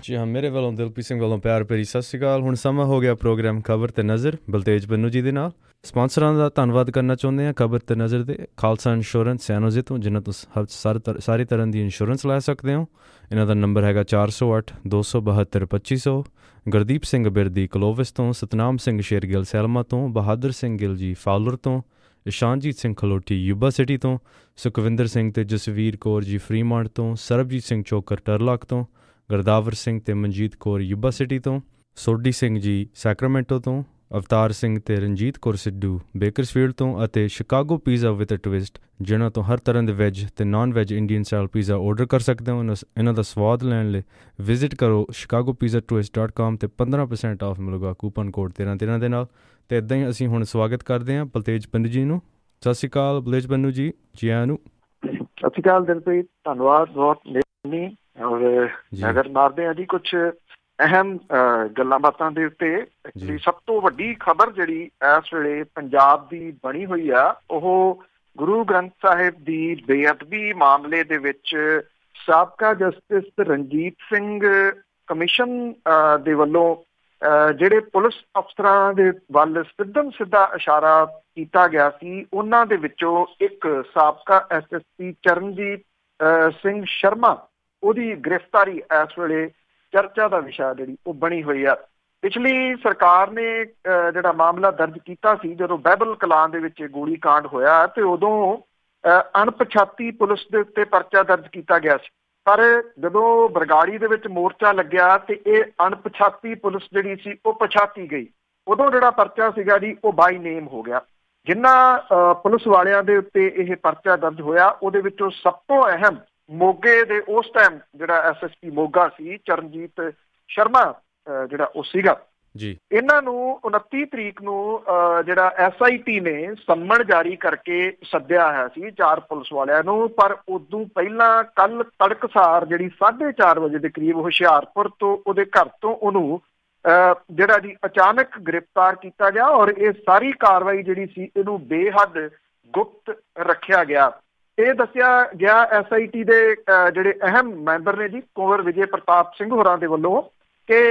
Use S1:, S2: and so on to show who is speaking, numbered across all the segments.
S1: जी हाँ, मेरे वालों दिलप्रीत सिंह वालों प्यार भरी सत श्री अकाल। ਹੁਣ ਸਮਾਂ ਹੋ ਗਿਆ ਪ੍ਰੋਗਰਾਮ ਖਬਰ ਤੇ ਨਜ਼ਰ ਬਲਤੇਜ ਬੰਨੂ ਜੀ ਦੇ ਨਾਲ। ਸਪਾਂਸਰਾਂ ਦਾ ਧੰਨਵਾਦ ਕਰਨਾ ਚਾਹੁੰਦੇ ਹਾਂ ਖਬਰ ਤੇ ਨਜ਼ਰ ਦੇ ਖਾਲਸਾ ਇੰਸ਼ੋਰੈਂਸ ਸੈਨੋਜ਼ੇ ਤੋਂ, ਜਿਨ੍ਹਾਂ ਤੋਂ ਸਾਰੀ ਤਰ੍ਹਾਂ ਦੀ ਇੰਸ਼ੋਰੈਂਸ ਲੈ ਸਕਦੇ ਹੋ। ਇਹਨਾਂ ਦਾ ਨੰਬਰ ਹੈਗਾ 408 272 2500। ਗੁਰਦੀਪ ਸਿੰਘ ਬਿਰਦੀ ਕਲੋਵਿਸ ਤੋਂ, ਸਤਨਾਮ ਸਿੰਘ ਸ਼ੇਰਗਿੱਲ ਸੈਲਮਾ ਤੋਂ, ਬਹਾਦਰ ਸਿੰਘ ਗਿੱਲ ਜੀ ਫਾਊਲਰ ਤੋਂ, ਇਸ਼ਾਨਜੀਤ ਸਿੰਘ ਖਲੋਟੀ ਯੂਬਾ ਸਿਟੀ ਤੋਂ, ਸੁਖਵਿੰਦਰ ਸਿੰਘ ਤੇ ਜਸਵੀਰ ਕੌਰ ਜੀ ਫਰੀਮਾਂਟ ਤੋਂ, ਸਰਬਜੀਤ ਸਿੰਘ ਚੋਕਰ ਟਰਲਾਕ ਤੋਂ, ਗੁਰਦਾਵਰ ਸਿੰਘ ਤੇ ਮਨਜੀਤ ਕੌਰ ਯੂਬਾ ਸਿਟੀ ਤੋਂ, ਸੋਢੀ ਸਿੰਘ ਜੀ ਸੈਕਰਾਮੈਂਟੋ ਤੋਂ, ਅਵਤਾਰ ਸਿੰਘ ਤੇ ਰਣਜੀਤ ਕੌਰ ਸਿੱਧੂ ਬੇਕਰਸਫੀਲਡ ਤੋਂ, ਅਤੇ ਸ਼ਿਕਾਗੋ ਪੀਜ਼ਾ ਵਿਦ ਟਵਿਸਟ, ਜਿਨ੍ਹਾਂ ਤੋਂ ਹਰ ਤਰ੍ਹਾਂ ਦੇ ਵੈਜ ਤੇ non veg Indian style pizza order ਕਰ ਸਕਦੇ ਹੋ। ਇਹਨਾਂ ਦਾ ਸਵਾਦ ਲੈਣ ਲਈ ਵਿਜ਼ਿਟ ਕਰੋ chicagopizzatwist.com ਤੇ 15% ਆਫ ਮਿਲੂਗਾ ਕੂਪਨ ਕੋਡ 1313 ਦੇ ਨਾਲ। ਅਤੇ ਇੱਦਾਂ ਹੀ ਅਸੀਂ ਹੁਣ ਸਵਾਗਤ ਕਰਦੇ ਹਾਂ ਬਲਤੇਜ ਬੰਨੂ ਜੀ ਨੂੰ। ਸਤਿ ਸ਼੍ਰੀ ਅਕਾਲ ਬਲਤੇਜ ਬੰਨੂ ਜੀ, ਜੀ ਆਇਆਂ ਨੂੰ।
S2: ਸਤਿ ਸ਼੍ਰੀ ਅਕਾਲ ਦਿਲਪ੍ਰੀਤ, ਧੰਨਵਾਦ ਬਹੁਤ ਮਿਹਰਬਾਨੀ। ਔਰ ਨਜ਼ਰ ਮਾਰਦੇ ਹਾਂ ਜੀ ਕੁਛ ਅਹਿਮ ਗੱਲਾਂ ਬਾਤਾਂ ਦੇ ਉੱਤੇ। ਐਕਚੁਅਲੀ ਸਭ ਤੋਂ ਵੱਡੀ ਖਬਰ ਜਿਹੜੀ ਇਸ ਵੇਲੇ ਪੰਜਾਬ ਦੀ ਬਣੀ ਹੋਈ ਆ, ਉਹ ਗੁਰੂ ਗ੍ਰੰਥ ਸਾਹਿਬ ਦੀ ਬੇਅਦਬੀ ਮਾਮਲੇ ਦੇ ਵਿੱਚ ਸਾਬਕਾ ਜਸਟਿਸ ਰਣਜੀਤ ਸਿੰਘ ਕਮਿਸ਼ਨ ਦੇ ਵੱਲੋਂ ਜਿਹੜੇ ਪੁਲਿਸ ਅਫਸਰਾਂ ਦੇ ਵੱਲ ਸਿੱਧਾ ਇਸ਼ਾਰਾ ਕੀਤਾ ਗਿਆ ਸੀ, ਉਹਨਾਂ ਦੇ ਵਿੱਚੋਂ ਇੱਕ ਸਾਬਕਾ SSP ਚਰਨਜੀਤ ਸਿੰਘ ਸ਼ਰਮਾ, ਉਹਦੀ ਗ੍ਰਿਫਤਾਰੀ ਇਸ ਵੇਲੇ ਚਰਚਾ ਦਾ ਵਿਸ਼ਾ ਜਿਹੜੀ ਉਹ ਬਣੀ ਹੋਈ ਆ। ਪਿਛਲੀ ਸਰਕਾਰ ਨੇ ਜਿਹੜਾ ਮਾਮਲਾ ਦਰਜ ਕੀਤਾ ਸੀ ਜਦੋਂ ਬਹਿਬਲ ਕਲਾਂ ਦੇ ਵਿੱਚ ਗੋਲੀ ਕਾਂਡ ਹੋਇਆ, ਤੇ ਉਦੋਂ ਅਣਪਛਾਤੀ ਪੁਲਿਸ ਦੇ ਉੱਤੇ ਪਰਚਾ ਦਰਜ ਕੀਤਾ ਗਿਆ ਸੀ। ਪਰ ਜਦੋਂ ਬਰਗਾੜੀ ਦੇ ਵਿੱਚ ਮੋਰਚਾ ਲੱਗਿਆ ਤੇ ਇਹ ਅਣਪਛਾਤੀ ਪੁਲਿਸ ਜਿਹੜੀ ਸੀ ਉਹ ਪਛਾਤੀ ਗਈ। ਉਦੋਂ ਜਿਹੜਾ ਪਰਚਾ ਸੀਗਾ ਜੀ ਉਹ ਬਾਈ ਨੇਮ ਹੋ ਗਿਆ। ਜਿਨ੍ਹਾਂ ਪੁਲਿਸ ਵਾਲਿਆਂ ਦੇ ਉੱਤੇ ਇਹ ਪਰਚਾ ਦਰਜ ਹੋਇਆ, ਉਹਦੇ ਵਿੱਚੋਂ ਸਭ ਤੋਂ ਅਹਿਮ ਮੋਗੇ ਦੇ ਉਸ ਟਾਈਮ ਜਿਹੜਾ SSP ਮੋਗਾ ਸੀ ਚਰਨਜੀਤ ਸ਼ਰਮਾ ਜਿਹੜਾ ਉਹ ਸੀਗਾ ਜੀ। ਇਹਨਾਂ ਨੂੰ 29 ਤਰੀਕ ਨੂੰ ਜਿਹੜਾ SIT ਨੇ ਸੰਮਣ ਜਾਰੀ ਕਰਕੇ ਸੱਦਿਆ ਹੋਇਆ ਸੀ 4 ਪੁਲਿਸ ਵਾਲਿਆਂ ਨੂੰ। ਪਰ ਉਦੋਂ ਪਹਿਲਾਂ ਕੱਲ ਤੜਕਸਾਰ ਜਿਹੜੀ 4:30 ਵਜੇ ਦੇ ਕਰੀਬ ਹੁਸ਼ਿਆਰਪੁਰ ਤੋਂ ਉਹਦੇ ਘਰ ਤੋਂ ਉਹਨੂੰ ਜਿਹੜਾ ਜੀ ਅਚਾਨਕ ਗ੍ਰਿਫਤਾਰ ਕੀਤਾ ਗਿਆ। ਔਰ ਇਹ ਸਾਰੀ ਕਾਰਵਾਈ ਜਿਹੜੀ ਸੀ ਇਹਨੂੰ ਬੇਹੱਦ ਗੁਪਤ ਰੱਖਿਆ ਗਿਆ। ਇਹ ਦੱਸਿਆ ਗਿਆ SIT ਦੇ ਜਿਹੜੇ ਅਹਿਮ ਮੈਂਬਰ ਨੇ ਜੀ ਕੁੰਵਰ ਵਿਜੇ ਪ੍ਰਤਾਪ ਸਿੰਘ ਹੋਰਾਂ ਦੇ ਵੱਲੋਂ ਕਿ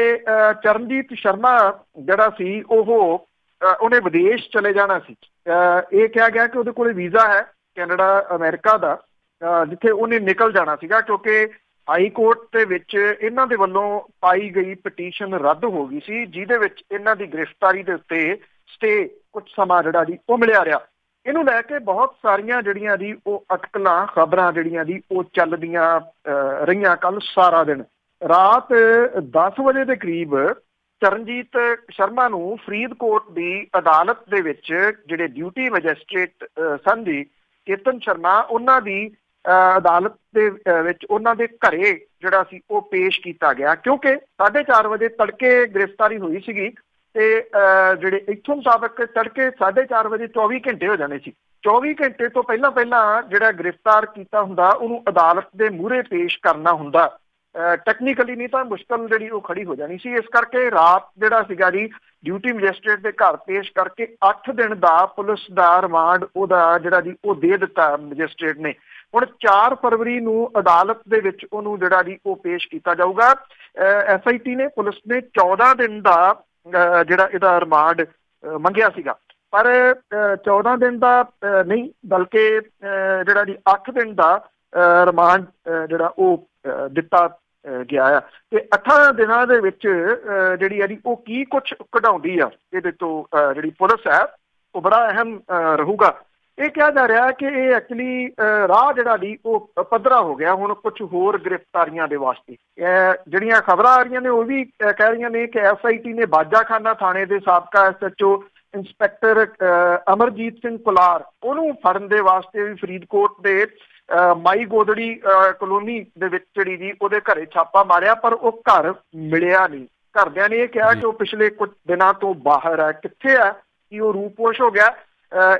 S2: ਚਰਨਜੀਤ ਸ਼ਰਮਾ ਜਿਹੜਾ ਸੀ ਉਹਨੇ ਵਿਦੇਸ਼ ਚਲੇ ਜਾਣਾ ਸੀ। ਇਹ ਕਿਹਾ ਗਿਆ ਕਿ ਉਹਦੇ ਕੋਲ ਵੀਜ਼ਾ ਹੈ ਕੈਨੇਡਾ ਅਮਰੀਕਾ ਦਾ, ਜਿੱਥੇ ਉਹਨੇ ਨਿਕਲ ਜਾਣਾ ਸੀਗਾ, ਕਿਉਂਕਿ ਹਾਈ ਕੋਰਟ ਦੇ ਵਿੱਚ ਇਹਨਾਂ ਦੇ ਵੱਲੋਂ ਪਾਈ ਗਈ ਪਟੀਸ਼ਨ ਰੱਦ ਹੋ ਗਈ ਸੀ, ਜਿਹਦੇ ਵਿੱਚ ਇਹਨਾਂ ਦੀ ਗ੍ਰਿਫਤਾਰੀ ਦੇ ਉੱਤੇ ਸਟੇ ਕੁਝ ਸਮਾਂ ਜਿਹੜਾ ਜੀ ਉਹ ਮਿਲਿਆ ਰਿਹਾ। ਇਹਨੂੰ ਲੈ ਕੇ ਬਹੁਤ ਸਾਰੀਆਂ ਜਿਹੜੀਆਂ ਦੀ ਉਹ ਅਟਕਲਾਂ ਖਬਰਾਂ ਜਿਹੜੀਆਂ ਦੀ ਉਹ ਚੱਲਦੀਆਂ ਰਹੀਆਂ। ਕੱਲ ਸਾਰਾ ਦਿਨ ਰਾਤ 10 ਵਜੇ ਦੇ ਕਰੀਬ ਚਰਨਜੀਤ ਸ਼ਰਮਾ ਨੂੰ ਫਰੀਦਕੋਟ ਦੀ ਅਦਾਲਤ ਦੇ ਵਿੱਚ ਜਿਹੜੇ ਡਿਊਟੀ ਮੈਜਿਸਟ੍ਰੇਟ ਸਨ ਜੀ ਕੇਤਨ ਸ਼ਰਮਾ, ਉਹਨਾਂ ਦੀ ਅਦਾਲਤ ਦੇ ਵਿੱਚ ਉਹਨਾਂ ਦੇ ਘਰੇ ਜਿਹੜਾ ਸੀ ਉਹ ਪੇਸ਼ ਕੀਤਾ ਗਿਆ। ਕਿਉਂਕਿ 4:30 ਵਜੇ ਤੜਕੇ ਗ੍ਰਿਫਤਾਰੀ ਹੋਈ ਸੀਗੀ ਤੇ ਜਿਹੜੇ ਇੱਥੋਂ ਮੁਤਾਬਕ ਤੜਕੇ 4:30 ਵਜੇ 24 ਘੰਟੇ ਹੋ ਜਾਣੇ ਸੀ। 24 ਘੰਟੇ ਤੋਂ ਪਹਿਲਾਂ ਜਿਹੜਾ ਗ੍ਰਿਫਤਾਰ ਕੀਤਾ ਹੁੰਦਾ ਉਹਨੂੰ ਅਦਾਲਤ ਦੇ ਮੂਹਰੇ ਪੇਸ਼ ਕਰਨਾ ਹੁੰਦਾ। ਟੈਕਨੀਕਲੀ ਨਹੀਂ ਤਾਂ ਮੁਸ਼ਕਲ ਜਿਹੜੀ ਉਹ ਖੜੀ ਹੋ ਜਾਣੀ ਸੀ। ਇਸ ਕਰਕੇ ਰਾਤ ਜਿਹੜਾ ਸੀਗਾ ਜੀ ਡਿਊਟੀ ਮੈਜਿਸਟ੍ਰੇਟ ਦੇ ਘਰ ਪੇਸ਼ ਕਰਕੇ 8 ਦਿਨ ਦਾ ਪੁਲਿਸ ਦਾ ਰਿਮਾਂਡ ਉਹਦਾ ਜਿਹੜਾ ਜੀ ਉਹ ਦੇ ਦਿੱਤਾ ਮੈਜਿਸਟ੍ਰੇਟ ਨੇ। ਹੁਣ 4 ਫਰਵਰੀ ਨੂੰ ਅਦਾਲਤ ਦੇ ਵਿੱਚ ਉਹਨੂੰ ਜਿਹੜਾ ਜੀ ਉਹ ਪੇਸ਼ ਕੀਤਾ ਜਾਊਗਾ। SIT ਨੇ ਪੁਲਿਸ ਨੇ 14 ਦਿਨ ਦਾ ਜਿਹੜਾ ਇਹਦਾ ਰਿਮਾਂਡ ਮੰਗਿਆ ਸੀਗਾ, ਪਰ 14 ਦਿਨ ਦਾ ਨਹੀਂ ਬਲਕਿ ਜਿਹੜਾ ਜੀ 8 ਦਿਨ ਦਾ ਰਿਮਾਂਡ ਜਿਹੜਾ ਉਹ ਦਿੱਤਾ ਗਿਆ ਆ। ਤੇ 8 ਦਿਨਾਂ ਦੇ ਵਿੱਚ ਜਿਹੜੀ ਆ ਜੀ ਉਹ ਕੀ ਕੁਛ ਕਢਾਉਂਦੀ ਆ ਇਹਦੇ ਤੋਂ ਜਿਹੜੀ ਪੁਲਿਸ ਹੈ ਉਹ ਬੜਾ ਅਹਿਮ ਰਹੂਗਾ। ਇਹ ਕਿਹਾ ਜਾ ਰਿਹਾ ਕਿ ਇਹ ਐਕਚੁਅਲੀ ਰਾਹ ਜਿਹੜਾ ਜੀ ਉਹ ਪੱਧਰਾ ਹੋ ਗਿਆ ਹੁਣ ਕੁਛ ਹੋਰ ਗ੍ਰਿਫਤਾਰੀਆਂ ਦੇ ਵਾਸਤੇ। ਜਿਹੜੀਆਂ ਖਬਰਾਂ ਆ ਰਹੀਆਂ ਨੇ ਉਹ ਵੀ ਕਹਿ ਰਹੀਆਂ ਨੇ ਕਿ SIT ਨੇ ਬਾਜਾਖਾਨਾ ਥਾਣੇ ਦੇ ਸਾਬਕਾ SHO ਇੰਸਪੈਕਟਰ ਅਮਰਜੀਤ ਸਿੰਘ ਕੁਲਾਰ, ਉਹਨੂੰ ਫੜਨ ਦੇ ਵਾਸਤੇ ਵੀ ਫਰੀਦਕੋਟ ਦੇ ਮਾਈ ਗੋਦੜੀ ਕਲੋਨੀ ਦੇ ਵਿੱਚ ਜਿਹੜੀ ਜੀ ਉਹਦੇ ਘਰੇ ਛਾਪਾ ਮਾਰਿਆ, ਪਰ ਉਹ ਘਰ ਮਿਲਿਆ ਨਹੀਂ। ਘਰਦਿਆਂ ਨੇ ਇਹ ਕਿਹਾ ਕਿ ਉਹ ਪਿਛਲੇ ਕੁਝ ਦਿਨਾਂ ਤੋਂ ਬਾਹਰ ਹੈ। ਕਿੱਥੇ ਹੈ, ਕਿ ਉਹ ਰੂਪੋਸ਼ ਹੋ ਗਿਆ,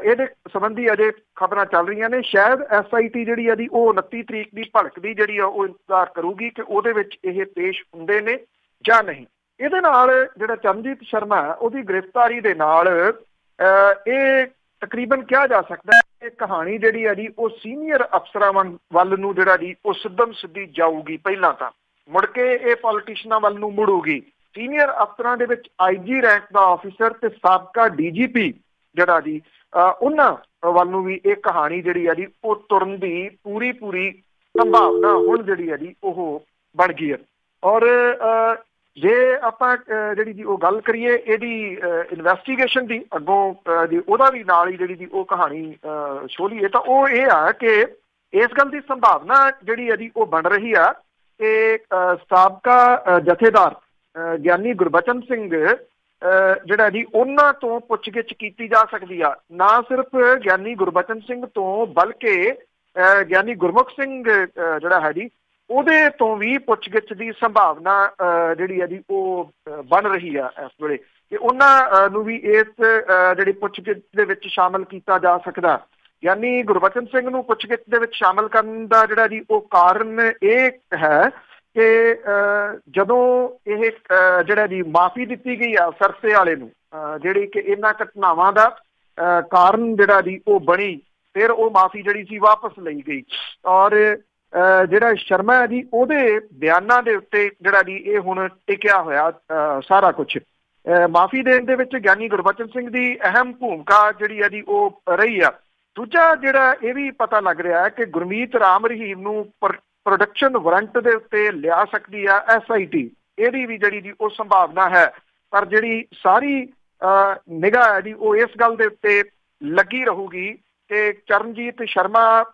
S2: ਇਹਦੇ ਸੰਬੰਧੀ ਅਜੇ ਖਬਰਾਂ ਚੱਲ ਰਹੀਆਂ ਨੇ। ਸ਼ਾਇਦ SIT ਜਿਹੜੀ ਆ ਜੀ ਉਹ 29 ਤਰੀਕ ਦੀ ਭਲਕਦੀ ਜਿਹੜੀ ਆ ਉਹ ਇੰਤਜ਼ਾਰ ਕਰੂਗੀ ਕਿ ਉਹਦੇ ਵਿੱਚ ਇਹ ਪੇਸ਼ ਹੁੰਦੇ ਨੇ ਜਾਂ ਨਹੀਂ। ਇਹਦੇ ਨਾਲ ਜਿਹੜਾ ਚਰਨਜੀਤ ਸ਼ਰਮਾ ਉਹਦੀ ਗ੍ਰਿਫਤਾਰੀ ਦੇ ਨਾਲ ਇਹ ਤਕਰੀਬਨ ਕਿਹਾ ਜਾ ਸਕਦਾ ਹੈ ਕਿ ਕਹਾਣੀ ਜਿਹੜੀ ਆ ਜੀ ਉਹ ਸੀਨੀਅਰ ਅਫਸਰਾਂ ਵੱਲ ਨੂੰ ਜਿਹੜਾ ਜੀ ਉਹ ਸਿੱਧੀ ਜਾਊਗੀ ਪਹਿਲਾਂ ਤਾਂ, ਮੁੜ ਕੇ ਇਹ ਪੋਲੀਟੀਸ਼ੀਅਨਾਂ ਵੱਲ ਨੂੰ ਮੁੜੂਗੀ। ਸੀਨੀਅਰ ਅਫਸਰਾਂ ਦੇ ਵਿੱਚ IG ਰੈਂਕ ਦਾ ਆਫਿਸਰ ਤੇ ਸਾਬਕਾ DGP ਜਿਹੜਾ ਜੀ ਉਹਨਾਂ ਵੱਲ ਨੂੰ ਵੀ ਇਹ ਕਹਾਣੀ ਜਿਹੜੀ ਆ ਜੀ ਉਹ ਤੁਰਨ ਦੀ ਪੂਰੀ ਸੰਭਾਵਨਾ ਹੁਣ ਜਿਹੜੀ ਆ ਜੀ ਉਹ ਬਣ ਗਈ ਹੈ। ਔਰ ਜੇ ਆਪਾਂ ਜਿਹੜੀ ਜੀ ਉਹ ਗੱਲ ਕਰੀਏ ਇਹਦੀ ਇਨਵੈਸਟੀਗੇਸ਼ਨ ਦੀ ਅੱਗੋਂ ਜੀ ਉਹਦਾ ਵੀ ਨਾਲ ਹੀ ਜਿਹੜੀ ਜੀ ਉਹ ਕਹਾਣੀ ਛੋਲੀਏ ਤਾਂ ਉਹ ਇਹ ਆ ਕਿ ਇਸ ਗੱਲ ਦੀ ਸੰਭਾਵਨਾ ਜਿਹੜੀ ਆ ਜੀ ਉਹ ਬਣ ਰਹੀ ਆ ਕਿ ਸਾਬਕਾ ਜਥੇਦਾਰ ਗਿਆਨੀ ਗੁਰਬਚਨ ਸਿੰਘ ਜਿਹੜਾ ਜੀ ਉਹਨਾਂ ਤੋਂ ਪੁੱਛਗਿੱਛ ਕੀਤੀ ਜਾ ਸਕਦੀ ਆ। ਨਾ ਸਿਰਫ ਗਿਆਨੀ ਗੁਰਬਚਨ ਸਿੰਘ ਤੋਂ ਬਲਕਿ ਗਿਆਨੀ ਗੁਰਮੁਖ ਸਿੰਘ ਜਿਹੜਾ ਹੈ ਜੀ ਉਹਦੇ ਤੋਂ ਵੀ ਪੁੱਛਗਿੱਛ ਦੀ ਸੰਭਾਵਨਾ ਜਿਹੜੀ ਹੈ ਜੀ ਉਹ ਬਣ ਰਹੀ ਆ ਇਸ ਵੇਲੇ ਕਿ ਉਹਨਾਂ ਨੂੰ ਵੀ ਇਸ ਜਿਹੜੀ ਪੁੱਛਗਿੱਛ ਦੇ ਵਿੱਚ ਸ਼ਾਮਲ ਕੀਤਾ ਜਾ ਸਕਦਾ। ਯਾਨੀ ਗੁਰਬਚਨ ਸਿੰਘ ਨੂੰ ਪੁੱਛਗਿੱਛ ਦੇ ਵਿੱਚ ਸ਼ਾਮਲ ਕਰਨ ਦਾ ਜਿਹੜਾ ਜੀ ਉਹ ਕਾਰਨ ਇਹ ਹੈ ਕਿ ਜਦੋਂ ਇਹ ਜਿਹੜਾ ਜੀ ਮਾਫੀ ਦਿੱਤੀ ਗਈ ਆ ਸਰਸੇ ਵਾਲੇ ਨੂੰ ਜਿਹੜੀ ਕਿ ਇਹਨਾਂ ਘਟਨਾਵਾਂ ਦਾ ਕਾਰਨ ਜਿਹੜਾ ਜੀ ਉਹ ਬਣੀ, ਫਿਰ ਉਹ ਮਾਫੀ ਜਿਹੜੀ ਸੀ ਵਾਪਸ ਲਈ ਗਈ। ਔਰ ਜਿਹੜਾ ਸ਼ਰਮਾ ਹੈ ਜੀ ਉਹਦੇ ਬਿਆਨਾਂ ਦੇ ਉੱਤੇ ਜਿਹੜਾ ਜੀ ਇਹ ਹੁਣ ਟਿਕਿਆ ਹੋਇਆ ਸਾਰਾ ਕੁਛ। ਮਾਫੀ ਦੇਣ ਦੇ ਵਿੱਚ ਗਿਆਨੀ ਗੁਰਬਚਨ ਸਿੰਘ ਦੀ ਅਹਿਮ ਭੂਮਿਕਾ ਜਿਹੜੀ ਹੈ ਜੀ ਉਹ ਰਹੀ ਆ। ਦੂਜਾ ਜਿਹੜਾ ਇਹ ਵੀ ਪਤਾ ਲੱਗ ਰਿਹਾ ਹੈ ਕਿ ਗੁਰਮੀਤ ਰਾਮ ਰਹੀਮ ਨੂੰ ਪ੍ਰੋਡਕਸ਼ਨ ਵਾਰੰਟ ਦੇ ਉੱਤੇ ਲਿਆ ਸਕਦੀ ਆ SIT, ਇਹਦੀ ਵੀ ਜਿਹੜੀ ਜੀ ਉਹ ਸੰਭਾਵਨਾ ਹੈ। ਪਰ ਜਿਹੜੀ ਸਾਰੀ ਨਿਗਾਹ ਹੈ ਜੀ ਉਹ ਇਸ ਗੱਲ ਦੇ ਉੱਤੇ ਲੱਗੀ ਰਹੂਗੀ ਕਿ ਚਰਨਜੀਤ ਸ਼ਰਮਾ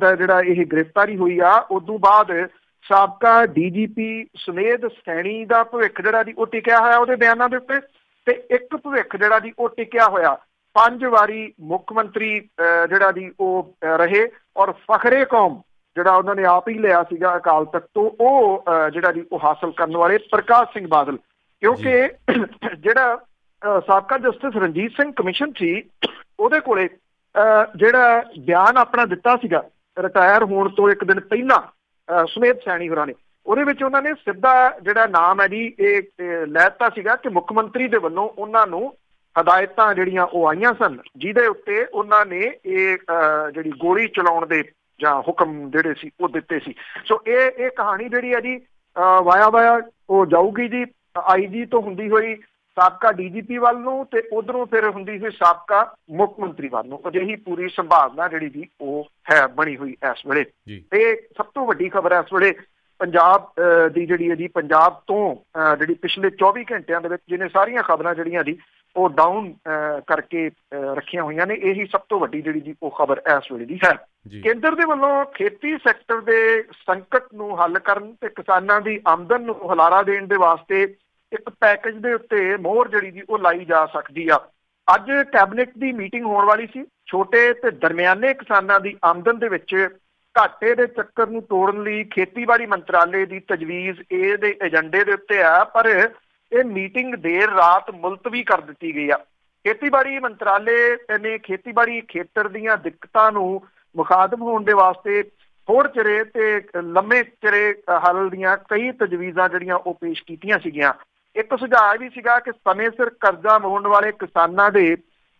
S2: ਦਾ ਜਿਹੜਾ ਇਹ ਗ੍ਰਿਫਤਾਰੀ ਹੋਈ ਆ ਉਦੋਂ ਬਾਅਦ ਸਾਬਕਾ DGP ਸੁਮੇਧ ਸੈਣੀ ਦਾ ਭਵਿੱਖ ਜਿਹੜਾ ਜੀ ਉਹ ਟਿਕਿਆ ਹੋਇਆ ਉਹਦੇ ਬਿਆਨਾਂ ਦੇ ਉੱਤੇ, ਤੇ ਇੱਕ ਭਵਿੱਖ ਜਿਹੜਾ ਜੀ ਉਹ ਟਿਕਿਆ ਹੋਇਆ 5 ਵਾਰੀ ਮੁੱਖ ਮੰਤਰੀ ਜਿਹੜਾ ਜੀ ਉਹ ਰਹੇ ਔਰ ਫਖਰੇ ਕੌਮ ਜਿਹੜਾ ਉਹਨਾਂ ਨੇ ਆਪ ਹੀ ਲਿਆ ਸੀਗਾ ਅਕਾਲ ਤਖਤ ਤੋਂ, ਉਹ ਜਿਹੜਾ ਜੀ ਉਹ ਹਾਸਲ ਕਰਨ ਵਾਲੇ ਪ੍ਰਕਾਸ਼ ਸਿੰਘ ਬਾਦਲ। ਕਿਉਂਕਿ ਜਿਹੜਾ ਸਾਬਕਾ ਜਸਟਿਸ ਰਣਜੀਤ ਸਿੰਘ ਕਮਿਸ਼ਨ ਸੀ ਉਹਦੇ ਕੋਲੇ ਜਿਹੜਾ ਬਿਆਨ ਆਪਣਾ ਦਿੱਤਾ ਸੀਗਾ ਰਿਟਾਇਰ ਹੋਣ ਤੋਂ ਇੱਕ ਦਿਨ ਪਹਿਲਾਂ ਸੁਮੇਧ ਸੈਣੀ ਹੋਰਾਂ ਨੇ, ਉਹਦੇ ਵਿੱਚ ਉਹਨਾਂ ਨੇ ਸਿੱਧਾ ਜਿਹੜਾ ਨਾਮ ਹੈ ਜੀ ਇਹ ਲੈ ਦਿੱਤਾ ਸੀਗਾ ਕਿ ਮੁੱਖ ਮੰਤਰੀ ਦੇ ਵੱਲੋਂ ਉਹਨਾਂ ਨੂੰ ਹਦਾਇਤਾਂ ਜਿਹੜੀਆਂ ਉਹ ਆਈਆਂ ਸਨ ਜਿਹਦੇ ਉੱਤੇ ਉਹਨਾਂ ਨੇ ਇਹ ਜਿਹੜੀ ਗੋਲੀ ਚਲਾਉਣ ਦੇ ਜਾਂ ਹੁਕਮ ਜਿਹੜੇ ਸੀ ਉਹ ਦਿੱਤੇ ਸੀ। ਸੋ ਇਹ ਕਹਾਣੀ ਜਿਹੜੀ ਹੈ ਜੀ ਵਾਇਆ ਉਹ ਜਾਊਗੀ ਜੀ IG ਤੋਂ ਹੁੰਦੀ ਹੋਈ ਸਾਬਕਾ DGP ਵੱਲ ਨੂੰ ਤੇ ਉਧਰੋਂ ਫਿਰ ਹੁੰਦੀ ਹੋਈ ਸਾਬਕਾ ਮੁੱਖ ਮੰਤਰੀ ਵੱਲ ਨੂੰ। ਅਜਿਹੀ ਪੂਰੀ ਸੰਭਾਵਨਾ ਜਿਹੜੀ ਜੀ ਉਹ ਹੈ ਬਣੀ ਹੋਈ ਇਸ ਵੇਲੇ। ਤੇ ਸਭ ਤੋਂ ਵੱਡੀ ਖਬਰ ਇਸ ਵੇਲੇ ਪੰਜਾਬ ਦੀ ਜਿਹੜੀ ਹੈ ਜੀ ਪੰਜਾਬ ਤੋਂ ਜਿਹੜੀ ਪਿਛਲੇ 24 ਘੰਟਿਆਂ ਦੇ ਵਿੱਚ ਜਿਹਨੇ ਸਾਰੀਆਂ ਖਬਰਾਂ ਜਿਹੜੀਆਂ ਜੀ ਉਹ ਡਾਊਨ ਕਰਕੇ ਰੱਖੀਆਂ ਹੋਈਆਂ ਨੇ, ਇਹੀ ਸਭ ਤੋਂ ਵੱਡੀ ਜਿਹੜੀ ਜੀ ਉਹ ਖਬਰ ਇਸ ਵੇਲੇ ਦੀ ਹੈ। ਕੇਂਦਰ ਦੇ ਵੱਲੋਂ ਖੇਤੀ ਸੈਕਟਰ ਦੇ ਸੰਕਟ ਨੂੰ ਹੱਲ ਕਰਨ ਤੇ ਕਿਸਾਨਾਂ ਦੀ ਆਮਦਨ ਨੂੰ ਹੁਲਾਰਾ ਦੇਣ ਦੇ ਵਾਸਤੇ ਇੱਕ ਪੈਕੇਜ ਦੇ ਉੱਤੇ ਮੋਹਰ ਜਿਹੜੀ ਜੀ ਉਹ ਲਾਈ ਜਾ ਸਕਦੀ ਆ। ਅੱਜ ਕੈਬਨਿਟ ਦੀ ਮੀਟਿੰਗ ਹੋਣ ਵਾਲੀ ਸੀ। ਛੋਟੇ ਤੇ ਦਰਮਿਆਨੇ ਕਿਸਾਨਾਂ ਦੀ ਆਮਦਨ ਦੇ ਵਿੱਚ ਘਾਟੇ ਦੇ ਚੱਕਰ ਨੂੰ ਤੋੜਨ ਲਈ ਖੇਤੀਬਾੜੀ ਮੰਤਰਾਲੇ ਦੀ ਤਜਵੀਜ਼ ਇਹਦੇ ਏਜੰਡੇ ਦੇ ਉੱਤੇ ਆ, ਪਰ ਇਹ ਮੀਟਿੰਗ ਦੇਰ ਰਾਤ ਮੁਲਤਵੀ ਕਰ ਦਿੱਤੀ ਗਈ ਆ। ਖੇਤੀਬਾੜੀ ਮੰਤਰਾਲੇ ਨੇ ਖੇਤੀਬਾੜੀ ਖੇਤਰ ਦੀਆਂ ਦਿੱਕਤਾਂ ਨੂੰ ਮੁਖਾਤਮ ਹੋਣ ਦੇ ਵਾਸਤੇ ਥੋੜ੍ਹੇ ਚਿਰੇ ਤੇ ਲੰਮੇ ਚਿਰੇ ਹੱਲ ਦੀਆਂ ਕਈ ਤਜਵੀਜ਼ਾਂ ਜਿਹੜੀਆਂ ਉਹ ਪੇਸ਼ ਕੀਤੀਆਂ ਸੀਗੀਆਂ। ਇੱਕ ਸੁਝਾਅ ਵੀ ਸੀਗਾ ਕਿ ਸਮੇਂ ਸਿਰ ਕਰਜ਼ਾ ਮੋੜਨ ਵਾਲੇ ਕਿਸਾਨਾਂ ਦੇ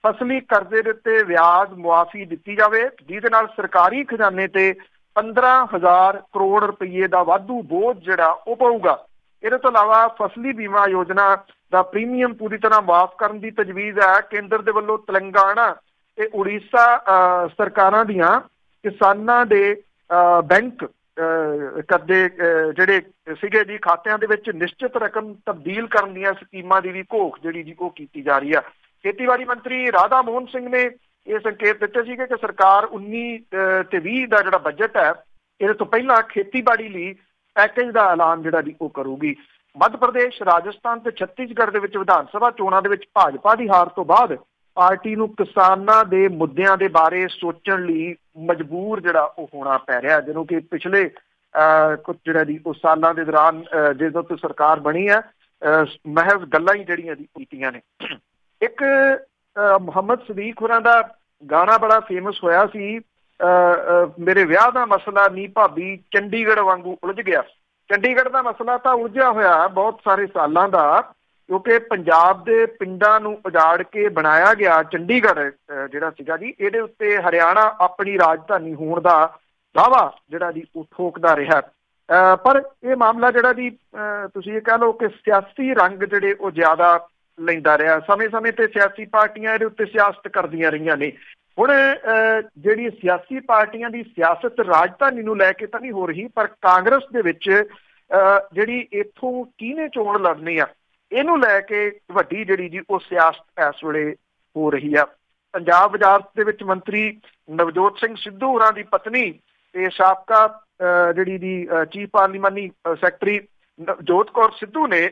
S2: ਫਸਲੀ ਕਰਜ਼ੇ ਦੇ ਉੱਤੇ ਵਿਆਜ ਮੁਆਫੀ ਦਿੱਤੀ ਜਾਵੇ, ਜਿਹਦੇ ਨਾਲ ਸਰਕਾਰੀ ਖਜ਼ਾਨੇ ਤੇ 15,000 ਕਰੋੜ ਰੁਪਏ ਦਾ ਵਾਧੂ ਬੋਝ ਜਿਹੜਾ ਉਹ ਪਊਗਾ। ਇਹਦੇ ਤੋਂ ਇਲਾਵਾ ਫਸਲੀ ਬੀਮਾ ਯੋਜਨਾ ਦਾ ਪ੍ਰੀਮੀਅਮ ਪੂਰੀ ਤਰ੍ਹਾਂ ਮਾਫ ਕਰਨ ਦੀ ਤਜਵੀਜ਼ ਹੈ। ਕੇਂਦਰ ਦੇ ਵੱਲੋਂ ਤੇਲੰਗਾਨਾ ਤੇ ਉੜੀਸਾ ਸਰਕਾਰਾਂ ਦੀਆਂ ਕਿਸਾਨਾਂ ਦੇ ਬੈਂਕ ਕਰਜ਼ੇ ਜਿਹੜੇ ਸੀਗੇ ਜੀ ਖਾਤਿਆਂ ਦੇ ਵਿੱਚ ਨਿਸ਼ਚਿਤ ਰਕਮ ਤਬਦੀਲ ਕਰਨ ਦੀਆਂ ਸਕੀਮਾਂ ਦੀ ਵੀ ਘੋਖ ਜਿਹੜੀ ਜੀ ਉਹ ਕੀਤੀ ਜਾ ਰਹੀ ਆ। ਖੇਤੀਬਾੜੀ ਮੰਤਰੀ ਰਾਧਾ ਮੋਹਨ ਸਿੰਘ ਨੇ ਇਹ ਸੰਕੇਤ ਦਿੱਤੇ ਸੀਗੇ ਕਿ ਸਰਕਾਰ 19 ਤੇ 20 ਦਾ ਜਿਹੜਾ ਬਜਟ ਹੈ ਇਹਦੇ ਤੋਂ ਪਹਿਲਾਂ ਖੇਤੀਬਾੜੀ ਲਈ ਪੈਕੇਜ ਦਾ ਐਲਾਨ ਜਿਹੜਾ ਜੀ ਉਹ ਕਰੂਗੀ। ਮੱਧ ਪ੍ਰਦੇਸ਼, ਰਾਜਸਥਾਨ ਤੇ ਛੱਤੀਸਗੜ੍ਹ ਦੇ ਵਿੱਚ ਵਿਧਾਨ ਸਭਾ ਚੋਣਾਂ ਦੇ ਵਿੱਚ ਭਾਜਪਾ ਦੀ ਹਾਰ ਤੋਂ ਬਾਅਦ ਪਾਰਟੀ ਨੂੰ ਕਿਸਾਨਾਂ ਦੇ ਮੁੱਦਿਆਂ ਦੇ ਬਾਰੇ ਸੋਚਣ ਲਈ ਮਜਬੂਰ ਜਿਹੜਾ ਉਹ ਹੋਣਾ ਪੈ ਰਿਹਾ, ਜਿਹਨੂੰ ਕਿ ਪਿਛਲੇ ਕੁਝ ਜਿਹੜਾ ਜੀ ਉਹ ਸਾਲਾਂ ਦੇ ਦੌਰਾਨ ਜਦੋਂ ਤੋਂ ਸਰਕਾਰ ਬਣੀ ਹੈ ਮਹਿਜ਼ ਗੱਲਾਂ ਹੀ ਜਿਹੜੀਆਂ ਜੀ ਕੀਤੀਆਂ ਨੇ। ਇੱਕ ਮੁਹੰਮਦ ਸਦੀਕ ਹੋਰਾਂ ਦਾ ਗਾਣਾ ਬੜਾ ਫੇਮਸ ਹੋਇਆ ਸੀ, ਮੇਰੇ ਵਿਆਹ ਦਾ ਮਸਲਾ ਨੀ ਭਾਬੀ ਚੰਡੀਗੜ੍ਹ ਵਾਂਗੂ ਉਲਝ ਗਿਆ। ਚੰਡੀਗੜ੍ਹ ਦਾ ਮਸਲਾ ਤਾਂ ਉਲਝਿਆ ਹੋਇਆ ਬਹੁਤ ਸਾਰੇ ਸਾਲਾਂ ਦਾ, ਕਿਉਂਕਿ ਪੰਜਾਬ ਦੇ ਪਿੰਡਾਂ ਨੂੰ ਉਜਾੜ ਕੇ ਬਣਾਇਆ ਗਿਆ ਚੰਡੀਗੜ੍ਹ ਜਿਹੜਾ ਸੀਗਾ ਜੀ, ਇਹਦੇ ਉੱਤੇ ਹਰਿਆਣਾ ਆਪਣੀ ਰਾਜਧਾਨੀ ਹੋਣ ਦਾ ਦਾਅਵਾ ਜਿਹੜਾ ਜੀ ਉਹ ਠੋਕਦਾ ਰਿਹਾ। ਪਰ ਇਹ ਮਾਮਲਾ ਜਿਹੜਾ ਜੀ ਤੁਸੀਂ ਇਹ ਕਹਿ ਲਓ ਕਿ ਸਿਆਸੀ ਰੰਗ ਜਿਹੜੇ ਉਹ ਜ਼ਿਆਦਾ ਲੈਂਦਾ ਰਿਹਾ। ਸਮੇਂ-ਸਮੇਂ ਤੇ ਸਿਆਸੀ ਪਾਰਟੀਆਂ ਇਹਦੇ ਉੱਤੇ ਸਿਆਸਤ ਕਰਦੀਆਂ ਰਹੀਆਂ ਨੇ। ਹੁਣ ਜਿਹੜੀ ਸਿਆਸੀ ਪਾਰਟੀਆਂ ਦੀ ਸਿਆਸਤ ਰਾਜਧਾਨੀ ਨੂੰ ਲੈ ਕੇ ਤਾਂ ਨਹੀਂ ਹੋ ਰਹੀ, ਪਰ ਕਾਂਗਰਸ ਦੇ ਵਿੱਚ ਜਿਹੜੀ ਇੱਥੋਂ ਕਿਹਨੇ ਚੋਣ ਲੜਨੀ ਆ ਇਹਨੂੰ ਲੈ ਕੇ ਵੱਡੀ ਜਿਹੜੀ ਜੀ ਉਹ ਸਿਆਸਤ ਇਸ ਵੇਲੇ ਹੋ ਰਹੀ ਆ। ਪੰਜਾਬ ਵਜ਼ਾਰਤ ਦੇ ਵਿੱਚ ਮੰਤਰੀ ਨਵਜੋਤ ਸਿੰਘ ਸਿੱਧੂ ਹੋਰਾਂ ਦੀ ਪਤਨੀ ਤੇ ਸਾਬਕਾ ਜਿਹੜੀ ਦੀ ਚੀਫ ਪਾਰਲੀਮਾਨੀ ਸੈਕਟਰੀ ਨਵਜੋਤ ਕੌਰ ਸਿੱਧੂ ਨੇ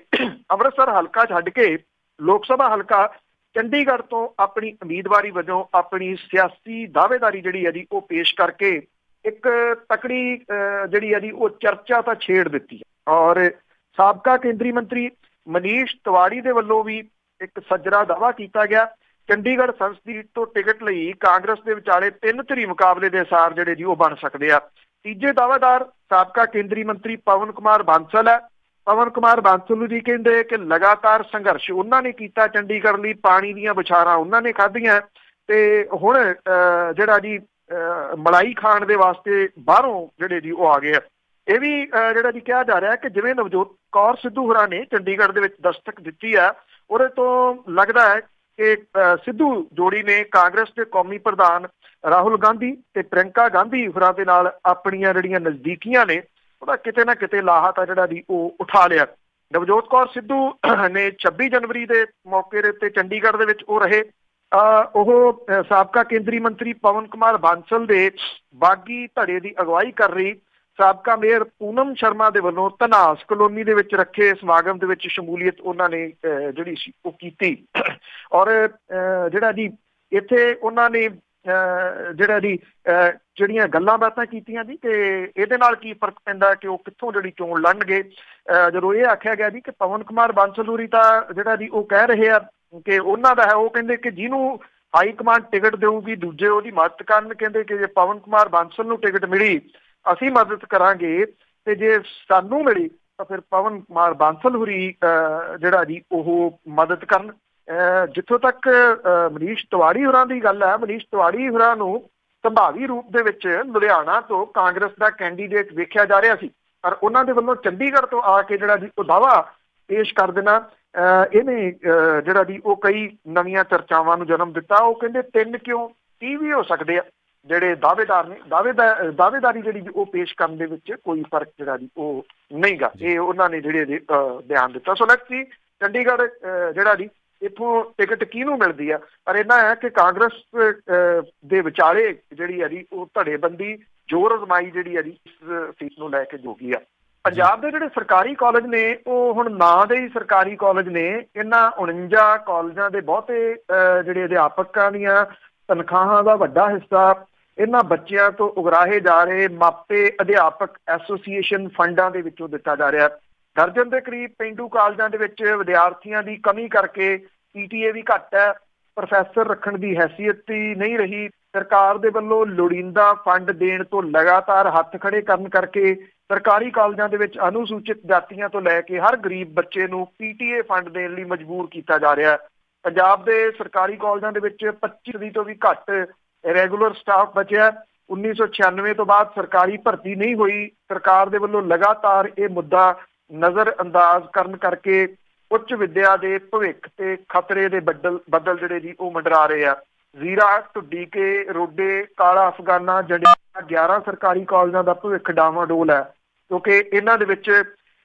S2: ਅੰਮ੍ਰਿਤਸਰ ਹਲਕਾ ਛੱਡ ਕੇ ਲੋਕ ਸਭਾ ਹਲਕਾ ਚੰਡੀਗੜ੍ਹ ਤੋਂ ਆਪਣੀ ਉਮੀਦਵਾਰੀ ਵਜੋਂ ਆਪਣੀ ਸਿਆਸੀ ਦਾਅਵੇਦਾਰੀ ਜਿਹੜੀ ਹੈ ਜੀ ਉਹ ਪੇਸ਼ ਕਰਕੇ ਇੱਕ ਤਕੜੀ ਜਿਹੜੀ ਹੈ ਜੀ ਉਹ ਚਰਚਾ ਤਾਂ ਛੇੜ ਦਿੱਤੀ ਹੈ। ਔਰ ਸਾਬਕਾ ਕੇਂਦਰੀ ਮੰਤਰੀ ਮਨੀਸ਼ ਤਿਵਾੜੀ ਦੇ ਵੱਲੋਂ ਵੀ ਇੱਕ ਸੱਜਰਾ ਦਾਅਵਾ ਕੀਤਾ ਗਿਆ। ਚੰਡੀਗੜ੍ਹ ਸੰਸਦੀ ਤੋਂ ਟਿਕਟ ਲਈ ਕਾਂਗਰਸ ਦੇ ਵਿਚਾਲੇ 3 ਧਿਰੀ ਮੁਕਾਬਲੇ ਦੇ ਅਸਾਰ ਜਿਹੜੇ ਜੀ ਉਹ ਬਣ ਸਕਦੇ ਆ। ਤੀਜੇ ਦਾਅਵੇਦਾਰ ਸਾਬਕਾ ਕੇਂਦਰੀ ਮੰਤਰੀ ਪਵਨ ਕੁਮਾਰ ਬਾਂਸਲ ਹੈ। ਪਵਨ ਕੁਮਾਰ ਬਾਂਸਲ ਜੀ ਕਹਿੰਦੇ ਕਿ ਲਗਾਤਾਰ ਸੰਘਰਸ਼ ਉਹਨਾਂ ਨੇ ਕੀਤਾ ਚੰਡੀਗੜ੍ਹ ਲਈ, ਪਾਣੀ ਦੀਆਂ ਵਿਚਾਰਾਂ ਉਹਨਾਂ ਨੇ ਖਾਧੀਆਂ ਤੇ ਹੁਣ ਜਿਹੜਾ ਜੀ ਮਲਾਈ ਖਾਣ ਦੇ ਵਾਸਤੇ ਬਾਹਰੋਂ ਜਿਹੜੇ ਜੀ ਉਹ ਆ ਗਏ ਆ। ਇਹ ਵੀ ਜਿਹੜਾ ਜੀ ਕਿਹਾ ਜਾ ਰਿਹਾ ਕਿ ਜਿਵੇਂ ਨਵਜੋਤ ਕੌਰ ਸਿੱਧੂ ਹੋਰਾਂ ਨੇ ਚੰਡੀਗੜ੍ਹ ਦੇ ਵਿੱਚ ਦਸਤਕ ਦਿੱਤੀ ਆ, ਉਹਦੇ ਤੋਂ ਲੱਗਦਾ ਹੈ ਕਿ ਸਿੱਧੂ ਜੋੜੀ ਨੇ ਕਾਂਗਰਸ ਦੇ ਕੌਮੀ ਪ੍ਰਧਾਨ ਰਾਹੁਲ ਗਾਂਧੀ ਤੇ ਪ੍ਰਿਅੰਕਾ ਗਾਂਧੀ ਹੋਰਾਂ ਦੇ ਨਾਲ ਆਪਣੀਆਂ ਜਿਹੜੀਆਂ ਨਜ਼ਦੀਕੀਆਂ ਨੇ ਉਹਦਾ ਕਿਤੇ ਨਾ ਕਿਤੇ ਲਾਹਾ ਤਾਂ ਜਿਹੜਾ ਜੀ ਉਹ ਉਠਾ ਲਿਆ। ਨਵਜੋਤ ਕੌਰ ਸਿੱਧੂ ਨੇ 26 ਜਨਵਰੀ ਦੇ ਮੌਕੇ ਦੇ ਉੱਤੇ ਚੰਡੀਗੜ੍ਹ ਦੇ ਵਿੱਚ ਉਹ ਰਹੇ। ਉਹ ਸਾਬਕਾ ਕੇਂਦਰੀ ਮੰਤਰੀ ਪਵਨ ਕੁਮਾਰ ਬਾਂਸਲ ਦੇ ਬਾਗੀ ਧੜੇ ਦੀ ਅਗਵਾਈ ਕਰ ਰਹੀ ਸਾਬਕਾ ਮੇਅਰ ਪੂਨਮ ਸ਼ਰਮਾ ਦੇ ਵੱਲੋਂ ਧਨਾਸ ਕਲੋਨੀ ਦੇ ਵਿੱਚ ਰੱਖੇ ਸਮਾਗਮ ਦੇ ਵਿੱਚ ਸ਼ਮੂਲੀਅਤ ਉਹਨਾਂ ਨੇ ਜਿਹੜੀ ਸੀ ਉਹ ਕੀਤੀ। ਔਰ ਜਿਹੜਾ ਜੀ ਇੱਥੇ ਉਹਨਾਂ ਨੇ ਜਿਹੜਾ ਜੀ ਜਿਹੜੀਆਂ ਗੱਲਾਂ ਬਾਤਾਂ ਕੀਤੀਆਂ ਜੀ ਕਿ ਇਹਦੇ ਨਾਲ ਕੀ ਫਰਕ ਪੈਂਦਾ ਕਿ ਉਹ ਕਿੱਥੋਂ ਜਿਹੜੀ ਚੋਣ ਲੜਨਗੇ। ਜਦੋਂ ਇਹ ਆਖਿਆ ਗਿਆ ਜੀ ਕਿ ਪਵਨ ਕੁਮਾਰ ਬਾਂਸਲ ਹੋਰੀ ਤਾਂ ਜਿਹੜਾ ਜੀ ਉਹ ਕਹਿ ਰਹੇ ਆ ਕਿ ਉਹਨਾਂ ਦਾ ਹੈ, ਉਹ ਕਹਿੰਦੇ ਕਿ ਜਿਹਨੂੰ ਹਾਈ ਕਮਾਂਡ ਟਿਕਟ ਦੇਊਗੀ ਦੂਜੇ ਉਹਦੀ ਮਦਦ ਕਰਨ। ਕਹਿੰਦੇ ਕਿ ਜੇ ਪਵਨ ਕੁਮਾਰ ਬਾਂਸਲ ਨੂੰ ਟਿਕਟ ਮਿਲੀ ਅਸੀਂ ਮਦਦ ਕਰਾਂਗੇ ਤੇ ਜੇ ਸਾਨੂੰ ਮਿਲੀ ਤਾਂ ਫਿਰ ਪਵਨ ਕੁਮਾਰ ਬਾਂਸਲ ਹੋਰੀ ਜਿਹੜਾ ਜੀ ਉਹ ਮਦਦ ਕਰਨ। ਜਿੱਥੋਂ ਤੱਕ ਮਨੀਸ਼ ਤਿਵਾੜੀ ਹੋਰਾਂ ਦੀ ਗੱਲ ਹੈ, ਮਨੀਸ਼ ਤਿਵਾੜੀ ਹੋਰਾਂ ਨੂੰ ਸੰਭਾਵੀ ਰੂਪ ਦੇ ਵਿੱਚ ਲੁਧਿਆਣਾ ਤੋਂ ਕਾਂਗਰਸ ਦਾ ਕੈਂਡੀਡੇਟ ਵੇਖਿਆ ਜਾ ਰਿਹਾ ਸੀ, ਪਰ ਉਹਨਾਂ ਦੇ ਵੱਲੋਂ ਚੰਡੀਗੜ੍ਹ ਤੋਂ ਆ ਕੇ ਜਿਹੜਾ ਜੀ ਉਹ ਦਾਅਵਾ ਪੇਸ਼ ਕਰ ਦੇਣਾ ਇਹਨੇ ਜਿਹੜਾ ਜੀ ਉਹ ਕਈ ਨਵੀਆਂ ਚਰਚਾਵਾਂ ਨੂੰ ਜਨਮ ਦਿੱਤਾ। ਉਹ ਕਹਿੰਦੇ 3 ਕਿਉਂ 30 ਵੀ ਹੋ ਸਕਦੇ ਆ। ਜਿਹੜੇ ਦਾਅਵੇਦਾਰ ਨੇ ਦਾਅਵੇਦਾਰੀ ਜਿਹੜੀ ਉਹ ਪੇਸ਼ ਕਰਨ ਦੇ ਵਿੱਚ ਕੋਈ ਫਰਕ ਜਿਹੜਾ ਜੀ ਉਹ ਨਹੀਂ ਗਾ, ਇਹ ਉਹਨਾਂ ਨੇ ਜਿਹੜੇ ਬਿਆਨ ਦਿੱਤਾ। ਸੋ ਲੈਟਸ ਸੀ ਚੰਡੀਗੜ੍ਹ ਜਿਹੜਾ ਜੀ ਇੱਥੋਂ ਟਿਕਟ ਕਿਹਨੂੰ ਮਿਲਦੀ ਆ, ਪਰ ਇਹਨਾਂ ਹੈ ਕਿ ਕਾਂਗਰਸ ਦੇ ਵਿਚਾਲੇ ਜਿਹੜੀ ਹੈ ਜੀ ਉਹ ਧੜੇਬੰਦੀ ਜ਼ੋਰ ਅਜ਼ਮਾਈ ਜਿਹੜੀ ਹੈ ਜੀ ਇਸ ਸੀਟ ਨੂੰ ਲੈ ਕੇ ਜੋਗੀ ਆ। ਪੰਜਾਬ ਦੇ ਜਿਹੜੇ ਸਰਕਾਰੀ ਕਾਲਜ ਨੇ ਉਹ ਹੁਣ ਨਾਂ ਦੇ ਹੀ ਸਰਕਾਰੀ ਕਾਲਜ ਨੇ। ਇਹਨਾਂ 49 ਕਾਲਜਾਂ ਦੇ ਬਹੁਤੇ ਜਿਹੜੇ ਅਧਿਆਪਕਾਂ ਦੀਆਂ ਤਨਖਾਹਾਂ ਦਾ ਵੱਡਾ ਹਿੱਸਾ ਇਹਨਾਂ ਬੱਚਿਆਂ ਤੋਂ ਉਗਰਾਹੇ ਜਾ ਰਹੇ ਮਾਪੇ ਅਧਿਆਪਕ ਐਸੋਸੀਏਸ਼ਨ ਫੰਡਾਂ ਦੇ ਵਿੱਚੋਂ ਦਿੱਤਾ ਜਾ ਰਿਹਾ। ਦਰਜਨ ਦੇ ਕਰੀਬ ਪੇਂਡੂ ਕਾਲਜਾਂ ਦੇ ਵਿੱਚ ਵਿਦਿਆਰਥੀਆਂ ਦੀ ਕਮੀ ਕਰਕੇ PTA ਵੀ ਘੱਟ ਹੈ, ਪ੍ਰੋਫੈਸਰ ਰੱਖਣ ਦੀ ਹੈਸੀਅਤ ਹੀ ਨਹੀਂ ਰਹੀ। ਸਰਕਾਰ ਦੇ ਵੱਲੋਂ ਲੋੜੀਂਦਾ ਫੰਡ ਦੇਣ ਤੋਂ ਲਗਾਤਾਰ ਹੱਥ ਖੜੇ ਕਰਨ ਕਰਕੇ ਸਰਕਾਰੀ ਕਾਲਜਾਂ ਦੇ ਵਿੱਚ ਅਨੁਸੂਚਿਤ ਜਾਤੀਆਂ ਤੋਂ ਲੈ ਕੇ ਹਰ ਗਰੀਬ ਬੱਚੇ ਨੂੰ PTA ਫੰਡ ਦੇਣ ਲਈ ਮਜਬੂਰ ਕੀਤਾ ਜਾ ਰਿਹਾ। ਪੰਜਾਬ ਦੇ ਸਰਕਾਰੀ ਕਾਲਜਾਂ ਦੇ ਵਿੱਚ 25% ਤੋਂ ਵੀ ਘੱਟ ਰੈਗੂਲਰ ਸਟਾਫ ਬਚਿਆ। 1996 ਤੋਂ ਬਾਅਦ ਸਰਕਾਰੀ ਭਰਤੀ ਨਹੀਂ ਹੋਈ। ਸਰਕਾਰ ਦੇ ਵੱਲੋਂ ਲਗਾਤਾਰ ਇਹ ਮੁੱਦਾ ਨਜ਼ਰ ਅੰਦਾਜ਼ ਕਰਨ ਕਰਕੇ ਉੱਚ ਵਿੱਦਿਆ ਦੇ ਭਵਿੱਖ ਤੇ ਖਤਰੇ ਦੇ ਬੱਦਲ ਜਿਹੜੇ ਜੀ ਉਹ ਮੰਡਰਾ ਰਹੇ ਆ। ਜ਼ੀਰਾ, ਢੁੱਡੀਕੇ, ਰੋਡੇ, ਕਾਲਾ ਅਫਗਾਨਾ, ਜੰਡਿਆਲਾ 11 ਸਰਕਾਰੀ ਕਾਲਜਾਂ ਦਾ ਭਵਿੱਖ ਡਾਵਾਡੋਲ ਹੈ, ਕਿਉਂਕਿ ਇਹਨਾਂ ਦੇ ਵਿੱਚ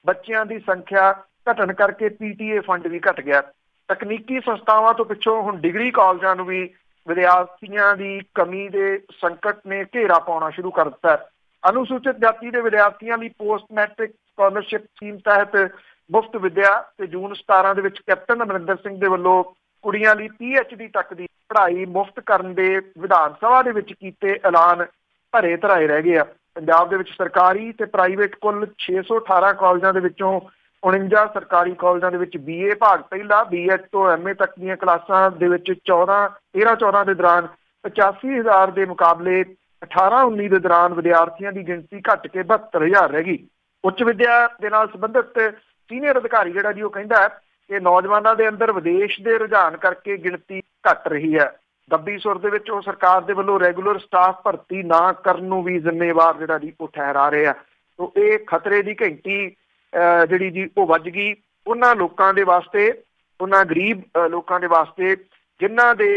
S2: ਬੱਚਿਆਂ ਦੀ ਸੰਖਿਆ ਘਟਣ ਕਰਕੇ PTA ਫੰਡ ਵੀ ਘਟ ਗਿਆ। ਤਕਨੀਕੀ ਸੰਸਥਾਵਾਂ ਤੋਂ ਪਿੱਛੋਂ ਹੁਣ ਡਿਗਰੀ ਕਾਲਜਾਂ ਨੂੰ ਵੀ ਵਿਦਿਆਰਥੀਆਂ ਦੀ ਕਮੀ ਦੇ ਸੰਕਟ ਨੇ ਘੇਰਾ ਪਾਉਣਾ ਸ਼ੁਰੂ ਕਰ ਦਿੱਤਾ। ਅਨੁਸੂਚਿਤ ਜਾਤੀ ਦੇ ਵਿਦਿਆਰਥੀਆਂ ਲਈ ਪੋਸਟ ਮੈਟ੍ਰਿਕ ਸਕਾਲਰਸ਼ਿਪ ਸਕੀਮ ਤਹਿਤ ਮੁਫਤ ਵਿੱਦਿਆ ਤੇ ਜੂਨ 17 ਦੇ ਵਿੱਚ ਕੈਪਟਨ ਅਮਰਿੰਦਰ ਸਿੰਘ ਦੇ ਵੱਲੋਂ ਕੁੜੀਆਂ ਲਈ PhD ਤੱਕ ਦੀ ਪੜ੍ਹਾਈ ਮੁਫਤ ਕਰਨ ਦੇ ਵਿਧਾਨ ਸਭਾ ਦੇ ਵਿੱਚ ਕੀਤੇ ਐਲਾਨ ਭਰੇ ਧਰਾਏ ਰਹਿ ਗਏ ਆ। ਪੰਜਾਬ ਦੇ ਵਿੱਚ ਸਰਕਾਰੀ ਤੇ ਪ੍ਰਾਈਵੇਟ ਕੁੱਲ 618 ਕਾਲਜਾਂ ਦੇ ਵਿੱਚੋਂ 49 ਸਰਕਾਰੀ ਕਾਲਜਾਂ ਦੇ ਵਿੱਚ BA ਭਾਗ ਪਹਿਲਾ, BEd ਤੋਂ MA ਤੱਕ ਦੀਆਂ ਕਲਾਸਾਂ ਦੇ ਵਿੱਚ 13-14 ਦੇ ਦੌਰਾਨ 85,000 ਦੇ ਮੁਕਾਬਲੇ 18-19 ਦੇ ਦੌਰਾਨ ਵਿਦਿਆਰਥੀਆਂ ਦੀ ਗਿਣਤੀ ਘੱਟ ਕੇ 72,000 ਰਹਿ ਗਈ। ਉੱਚ ਵਿੱਦਿਆ ਦੇ ਨਾਲ ਸੰਬੰਧਿਤ ਸੀਨੀਅਰ ਅਧਿਕਾਰੀ ਜਿਹੜਾ ਜੀ ਉਹ ਕਹਿੰਦਾ ਕਿ ਨੌਜਵਾਨਾਂ ਦੇ ਅੰਦਰ ਵਿਦੇਸ਼ ਦੇ ਰੁਝਾਨ ਕਰਕੇ ਗਿਣਤੀ ਘੱਟ ਰਹੀ ਹੈ। ਦੱਬੀ ਸੁਰ ਦੇ ਵਿੱਚ ਉਹ ਸਰਕਾਰ ਦੇ ਵੱਲੋਂ ਰੈਗੂਲਰ ਸਟਾਫ ਭਰਤੀ ਨਾ ਕਰਨ ਨੂੰ ਵੀ ਜ਼ਿੰਮੇਵਾਰ ਜਿਹੜਾ ਜੀ ਉਹ ਠਹਿਰਾ ਰਹੇ ਆ। तो ये खतरे की घंटी जिहड़ी जी वो वज गई उन्हां लोकां दे वास्ते, उन्हां गरीब लोकां दे वास्ते जिन्हां दे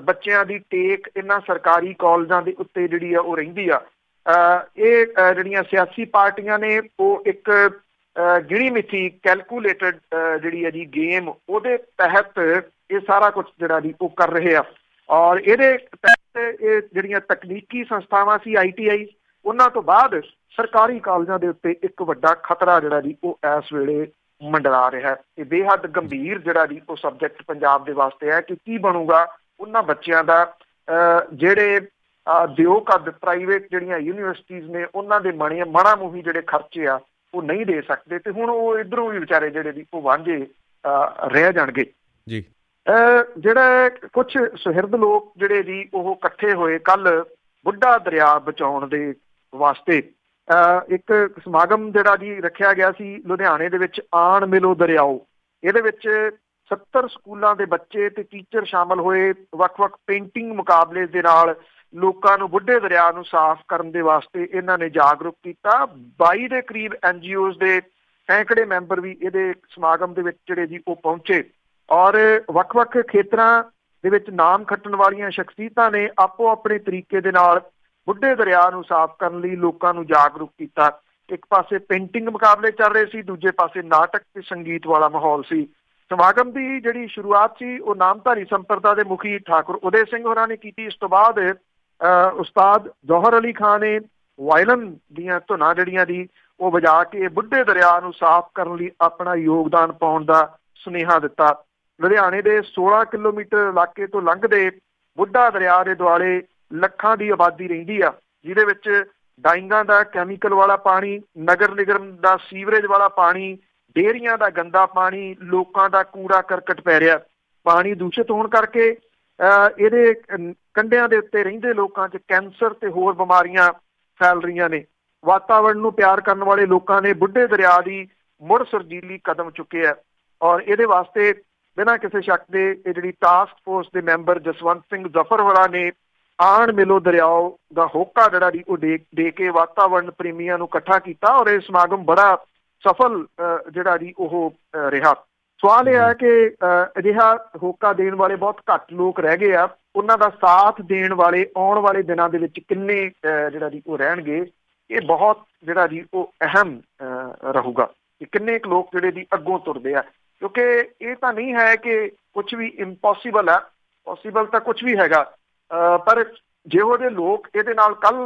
S2: बच्चियां दी टेक इन्हां सरकारी कॉलेजां दे उत्ते जिहड़ी आ वो रहिंदी आ। ये जिहड़ियां सियासी पार्टियां ने वो एक गिणी मिथी कैलकुलेटड जिहड़ी है जी गेम उहदे तहत ये सारा कुछ जिहड़ा जी वो कर रहे आ। और इहदे तहत ये जिहड़ियां तकनीकी संस्थावां सी ITI उन्हां तो बाद सरकारी कॉलेजां दे उत्ते एक वड्डा खतरा जिहड़ा जी वो इस वेले मंडरा रहा है। ये बेहद गंभीर जिहड़ा जी वो सबजैक्ट पंजाब दे वास्ते है कि की बनूगा उन्हां बच्चियां दा जिहड़े दिओ कद प्राइवेट जिहड़ियां यूनीवर्सिटीज़ ने उन्हां दे मणा मूही जिहड़े खर्चे आ वो नहीं दे सकते ते हुण वो इधरों भी विचारे जिहड़े भी वो वांझे रह जाणगे
S1: जी।
S2: जिहड़ा कुछ सुहिरद लोग जिहड़े जी वो इकट्ठे होए कल बुढ़ा दरिया बचाउण दे वास्ते एक समागम जिहड़ा जी रखिया गया सी लुधियाणे दे विच आण मिलो दरियाओ। इहदे विच 70 स्कूलों के बच्चे ते टीचर शामिल होए। वख-वख पेंटिंग मुकाबले दे नाल लोकां नूं बुढ़े दरिया नूं साफ करन दे वास्ते इन्हां ने जागरूक कीता। 22 ਦੇ करीब NGOs ਦੇ सैकड़े मैंबर भी इहदे समागम दे विच जिहड़े जी ਉਹ पहुंचे और ਵੱਖ-ਵੱਖ ਖੇਤਰਾਂ ਦੇ ਵਿੱਚ ਨਾਮ ਖੱਟਣ ਵਾਲੀਆਂ ਸ਼ਖਸੀਅਤਾਂ ਨੇ ਆਪੋ ਆਪਣੇ ਤਰੀਕੇ ਦੇ ਨਾਲ बुढ़े दरिया नूं साफ करने लई लोकां नूं जागरूक कीता। एक पासे पेंटिंग मुकाबले चल रहे सी, दूजे पासे नाटक ते संगीत वाला माहौल सी। समागम की जिहड़ी शुरुआत सी वो नामधारी संप्रदा के मुखी ठाकुर उदय सिंह होरां ने कीती। इस तो बाद उस्ताद जौहर अली खान ने वायलन दीयां धुनां जिहड़ियां दी वो वजा के बुढ़े दरिया नूं साफ करने लई अपना योगदान पाउण दा सुनेहा दिता। लुधियाणे दे 16 किलोमीटर इलाके तो लंघदे बुढ़ा दरिया दे दुआले ਲੱਖਾਂ ਦੀ ਆਬਾਦੀ ਰਹਿੰਦੀ ਆ, ਜਿਹਦੇ ਵਿੱਚ ਡਾਈਂਗਾਂ ਦਾ ਕੈਮੀਕਲ ਵਾਲਾ ਪਾਣੀ, ਨਗਰ ਨਿਗਮ ਦਾ ਸੀਵਰੇਜ ਵਾਲਾ ਪਾਣੀ, ਡੇਅਰੀਆਂ ਦਾ ਗੰਦਾ ਪਾਣੀ, ਲੋਕਾਂ ਦਾ ਕੂੜਾ ਕਰਕਟ ਪੈ ਰਿਹਾ। ਪਾਣੀ ਦੂਸ਼ਿਤ ਹੋਣ ਕਰਕੇ ਇਹਦੇ ਕੰਢਿਆਂ ਦੇ ਉੱਤੇ ਰਹਿੰਦੇ ਲੋਕਾਂ 'ਚ ਕੈਂਸਰ ਤੇ ਹੋਰ ਬਿਮਾਰੀਆਂ ਫੈਲ ਰਹੀਆਂ ਨੇ। ਵਾਤਾਵਰਣ ਨੂੰ ਪਿਆਰ ਕਰਨ ਵਾਲੇ ਲੋਕਾਂ ਨੇ ਬੁੱਢੇ ਦਰਿਆ ਦੀ ਮੁੜ ਸਰਜੀਲੀ ਕਦਮ ਚੁੱਕਿਆ ਔਰ ਇਹਦੇ ਵਾਸਤੇ ਬਿਨਾਂ ਕਿਸੇ ਸ਼ੱਕ ਦੇ ਇਹ ਜਿਹੜੀ ਟਾਸਕ ਫੋਰਸ ਦੇ ਮੈਂਬਰ ਜਸਵੰਤ ਸਿੰਘ ਜ਼ਫਰ ਹੋਰਾਂ ਨੇ ਆਣ ਮਿਲੋ ਦਰਿਆਓ ਦਾ ਹੋਕਾ ਜਿਹੜਾ ਜੀ ਉਹ ਦੇ ਕੇ ਵਾਤਾਵਰਨ ਪ੍ਰੇਮੀਆਂ ਨੂੰ ਇਕੱਠਾ ਕੀਤਾ ਔਰ ਇਹ ਸਮਾਗਮ ਬੜਾ ਸਫਲ ਜਿਹੜਾ ਜੀ ਉਹ ਰਿਹਾ। ਸਵਾਲ ਇਹ ਹੈ ਕਿ ਅਜਿਹਾ ਹੋਕਾ ਦੇਣ ਵਾਲੇ ਬਹੁਤ ਘੱਟ ਲੋਕ ਰਹਿ ਗਏ ਆ, ਉਹਨਾਂ ਦਾ ਸਾਥ ਦੇਣ ਵਾਲੇ ਆਉਣ ਵਾਲੇ ਦਿਨਾਂ ਦੇ ਵਿੱਚ ਕਿੰਨੇ ਜਿਹੜਾ ਜੀ ਉਹ ਰਹਿਣਗੇ, ਇਹ ਬਹੁਤ ਜਿਹੜਾ ਜੀ ਉਹ ਅਹਿਮ ਰਹੂਗਾ ਕਿ ਕਿੰਨੇ ਕੁ ਲੋਕ ਜਿਹੜੇ ਜੀ ਅੱਗੋਂ ਤੁਰਦੇ ਆ। ਕਿਉਂਕਿ ਇਹ ਤਾਂ ਨਹੀਂ ਹੈ ਕਿ ਕੁਛ ਵੀ ਇੰਪੋਸੀਬਲ ਹੈ, ਪੋਸੀਬਲ ਤਾਂ ਕੁਛ ਵੀ ਹੈਗਾ, ਪਰ ਜਿਹੋ ਜਿਹੇ ਲੋਕ ਇਹਦੇ ਨਾਲ ਕੱਲ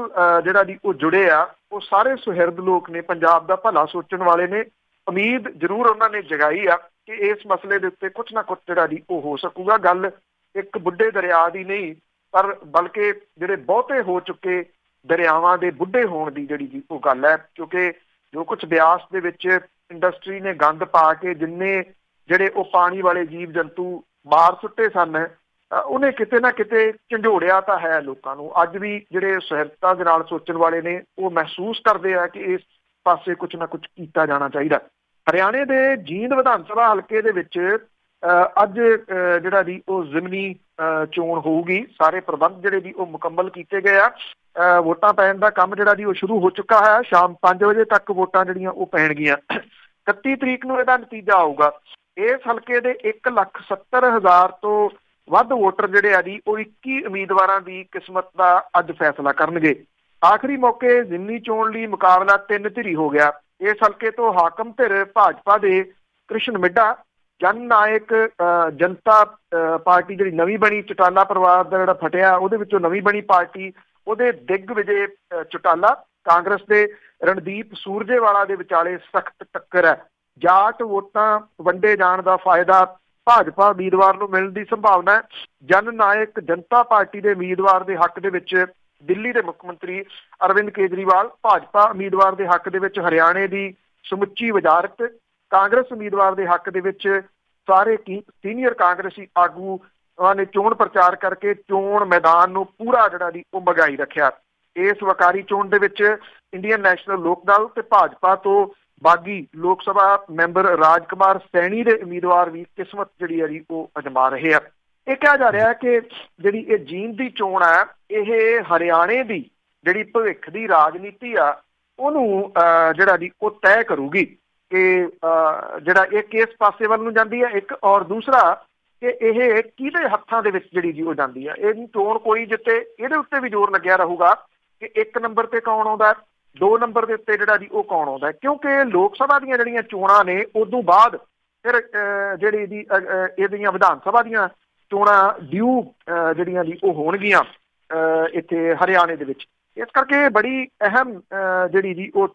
S2: ਜਿਹੜਾ ਜੀ ਉਹ ਜੁੜੇ ਆ ਉਹ ਸਾਰੇ ਸੁਹਿਰਦ ਲੋਕ ਨੇ, ਪੰਜਾਬ ਦਾ ਭਲਾ ਸੋਚਣ ਵਾਲੇ ਨੇ। ਉਮੀਦ ਜ਼ਰੂਰ ਉਹਨਾਂ ਨੇ ਜਗਾਈ ਆ ਕਿ ਇਸ ਮਸਲੇ ਦੇ ਉੱਤੇ ਕੁਛ ਨਾ ਕੁਛ ਜਿਹੜਾ ਜੀ ਉਹ ਹੋ ਸਕੂਗਾ। ਗੱਲ ਇੱਕ ਬੁੱਢੇ ਦਰਿਆ ਦੀ ਨਹੀਂ ਪਰ ਬਲਕਿ ਜਿਹੜੇ ਬਹੁਤੇ ਹੋ ਚੁੱਕੇ ਦਰਿਆਵਾਂ ਦੇ ਬੁੱਢੇ ਹੋਣ ਦੀ ਜਿਹੜੀ ਜੀ ਉਹ ਗੱਲ ਹੈ। ਕਿਉਂਕਿ ਜੋ ਕੁਛ ਬਿਆਸ ਦੇ ਵਿੱਚ ਇੰਡਸਟਰੀ ਨੇ ਗੰਦ ਪਾ ਕੇ ਜਿੰਨੇ ਜਿਹੜੇ ਉਹ ਪਾਣੀ ਵਾਲੇ ਜੀਵ ਜੰਤੂ ਮਾਰ ਸੁੱਟੇ ਸਨ, ਉਹਨੇ ਕਿਤੇ ਨਾ ਕਿਤੇ ਝੰਜੋੜਿਆ ਤਾਂ ਹੈ ਲੋਕਾਂ ਨੂੰ। ਅੱਜ ਵੀ ਜਿਹੜੇ ਸੁਹਿਰਦਤਾ ਦੇ ਨਾਲ ਸੋਚਣ ਵਾਲੇ ਨੇ ਉਹ ਮਹਿਸੂਸ ਕਰਦੇ ਆ ਕਿ ਇਸ ਪਾਸੇ ਕੁਛ ਨਾ ਕੁਛ ਕੀਤਾ ਜਾਣਾ ਚਾਹੀਦਾ। ਹਰਿਆਣੇ ਦੇ ਜੀਂਦ ਵਿਧਾਨ ਸਭਾ ਹਲਕੇ ਦੇ ਵਿੱਚ ਅੱਜ ਜਿਹੜਾ ਜੀ ਉਹ ਜ਼ਿਮਨੀ ਚੋਣ ਹੋਊਗੀ। ਸਾਰੇ ਪ੍ਰਬੰਧ ਜਿਹੜੇ ਜੀ ਉਹ ਮੁਕੰਮਲ ਕੀਤੇ ਗਏ ਆ। ਵੋਟਾਂ ਪੈਣ ਦਾ ਕੰਮ ਜਿਹੜਾ ਜੀ ਉਹ ਸ਼ੁਰੂ ਹੋ ਚੁੱਕਾ ਹੈ। ਸ਼ਾਮ 5 ਵਜੇ ਤੱਕ ਵੋਟਾਂ ਜਿਹੜੀਆਂ ਉਹ ਪੈਣਗੀਆਂ। 31 ਤਰੀਕ ਨੂੰ ਇਹਦਾ ਨਤੀਜਾ ਆਊਗਾ। ਇਸ ਹਲਕੇ ਦੇ 1,70,000 ਤੋਂ ਵੱਧ ਵੋਟਰ ਜਿਹੜੇ ਆ ਜੀ ਉਹ 21 ਉਮੀਦਵਾਰਾਂ ਦੀ ਕਿਸਮਤ ਦਾ ਅੱਜ ਫੈਸਲਾ ਕਰਨਗੇ। ਆਖਰੀ ਮੌਕੇ ਜ਼ਿਮਨੀ ਚੋਣ ਲਈ ਮੁਕਾਬਲਾ 3 ਧਿਰੀ ਹੋ ਗਿਆ। ਇਸ ਹਲਕੇ ਤੋਂ ਹਾਕਮ ਧਿਰ ਭਾਜਪਾ ਦੇ ਕ੍ਰਿਸ਼ਨ ਮਿੱਡਾ, ਜਨ ਨਾਇਕ ਜਨਤਾ ਪਾਰਟੀ ਜਿਹੜੀ ਨਵੀਂ ਬਣੀ, ਚੌਟਾਲਾ ਪਰਿਵਾਰ ਦਾ ਜਿਹੜਾ ਫਟਿਆ ਉਹਦੇ ਵਿੱਚੋਂ ਨਵੀਂ ਬਣੀ ਪਾਰਟੀ, ਉਹਦੇ ਦਿਗਵਿਜੇ ਚੌਟਾਲਾ, ਕਾਂਗਰਸ ਦੇ ਰਣਦੀਪ ਸੂਰਜੇਵਾਲਾ ਦੇ ਵਿਚਾਲੇ ਸਖਤ ਟੱਕਰ ਹੈ। ਜਾਟ ਵੋਟਾਂ ਵੰਡੇ ਜਾਣ ਦਾ ਫਾਇਦਾ ਭਾਜਪਾ ਉਮੀਦਵਾਰ ਨੂੰ ਮਿਲਣ ਦੀ ਸੰਭਾਵਨਾ ਹੈ। ਜਨ ਨਾਇਕ ਜਨਤਾ ਪਾਰਟੀ ਦੇ ਉਮੀਦਵਾਰ ਦੇ ਹੱਕ ਦੇ ਵਿੱਚ ਦਿੱਲੀ ਦੇ ਮੁੱਖ ਮੰਤਰੀ ਅਰਵਿੰਦ ਕੇਜਰੀਵਾਲ, ਭਾਜਪਾ ਉਮੀਦਵਾਰ ਦੇ ਹੱਕ ਦੇ ਵਿੱਚ ਹਰਿਆਣੇ ਦੀ ਸਮੁੱਚੀ ਵਜ਼ਾਰਤ, ਕਾਂਗਰਸ ਉਮੀਦਵਾਰ ਦੇ ਹੱਕ ਦੇ ਵਿੱਚ ਸਾਰੇ ਸੀਨੀਅਰ ਕਾਂਗਰਸੀ ਆਗੂਆਂ ਨੇ ਚੋਣ ਪ੍ਰਚਾਰ ਕਰਕੇ ਚੋਣ ਮੈਦਾਨ ਨੂੰ ਪੂਰਾ ਜਿਹੜਾ ਜੀ ਉਹ ਮਹਿੰਗਾਈ ਰੱਖਿਆ। ਇਸ ਵਕਾਰੀ ਚੋਣ ਦੇ ਵਿੱਚ ਇੰਡੀਅਨ ਨੈਸ਼ਨਲ ਲੋਕ ਦਲ ਤੇ ਭਾਜਪਾ ਤੋਂ ਬਾਗੀ ਲੋਕ ਸਭਾ ਮੈਂਬਰ ਰਾਜ ਕੁਮਾਰ ਸੈਣੀ ਦੇ ਉਮੀਦਵਾਰ ਵੀ ਕਿਸਮਤ ਜਿਹੜੀ ਹੈ ਜੀ ਉਹ ਅਜਮਾ ਰਹੇ ਆ। ਇਹ ਕਿਹਾ ਜਾ ਰਿਹਾ ਕਿ ਜਿਹੜੀ ਇਹ ਜੀਂਦ ਦੀ ਚੋਣ ਹੈ ਇਹ ਹਰਿਆਣੇ ਦੀ ਜਿਹੜੀ ਭਵਿੱਖ ਦੀ ਰਾਜਨੀਤੀ ਆ ਉਹਨੂੰ ਜਿਹੜਾ ਜੀ ਉਹ ਤੈਅ ਕਰੂਗੀ ਕਿ ਜਿਹੜਾ ਇੱਕ ਇਸ ਪਾਸੇ ਵੱਲ ਨੂੰ ਜਾਂਦੀ ਹੈ ਇੱਕ, ਔਰ ਦੂਸਰਾ ਕਿ ਇਹ ਕਿਹਦੇ ਹੱਥਾਂ ਦੇ ਵਿੱਚ ਜਿਹੜੀ ਜੀ ਉਹ ਜਾਂਦੀ ਹੈ। ਇਹਦੀ ਚੋਣ ਕੋਈ ਜਿੱਤੇ ਇਹਦੇ ਉੱਤੇ ਵੀ ਜ਼ੋਰ ਲੱਗਿਆ ਰਹੂਗਾ ਕਿ 1 ਨੰਬਰ ਤੇ ਕੌਣ ਆਉਂਦਾ, 2 ਨੰਬਰ ਦੇ ਉੱਤੇ ਜਿਹੜਾ ਜੀ ਉਹ ਕੌਣ ਆਉਂਦਾ, ਕਿਉਂਕਿ ਲੋਕ ਸਭਾ ਦੀਆਂ ਜਿਹੜੀਆਂ ਚੋਣਾਂ ਨੇ ਉਦੋਂ ਬਾਅਦ ਫਿਰ ਜਿਹੜੀ ਜੀ ਇਹਦੀਆਂ ਵਿਧਾਨ ਸਭਾ ਦੀਆਂ ਚੋਣਾਂ ਡਿਊ ਜਿਹੜੀਆਂ ਜੀ ਉਹ ਹੋਣਗੀਆਂ ਇੱਥੇ ਹਰਿਆਣੇ ਦੇ ਵਿੱਚ। ਇਸ ਕਰਕੇ ਬੜੀ ਅਹਿਮ ਜਿਹੜੀ ਜੀ ਉਹ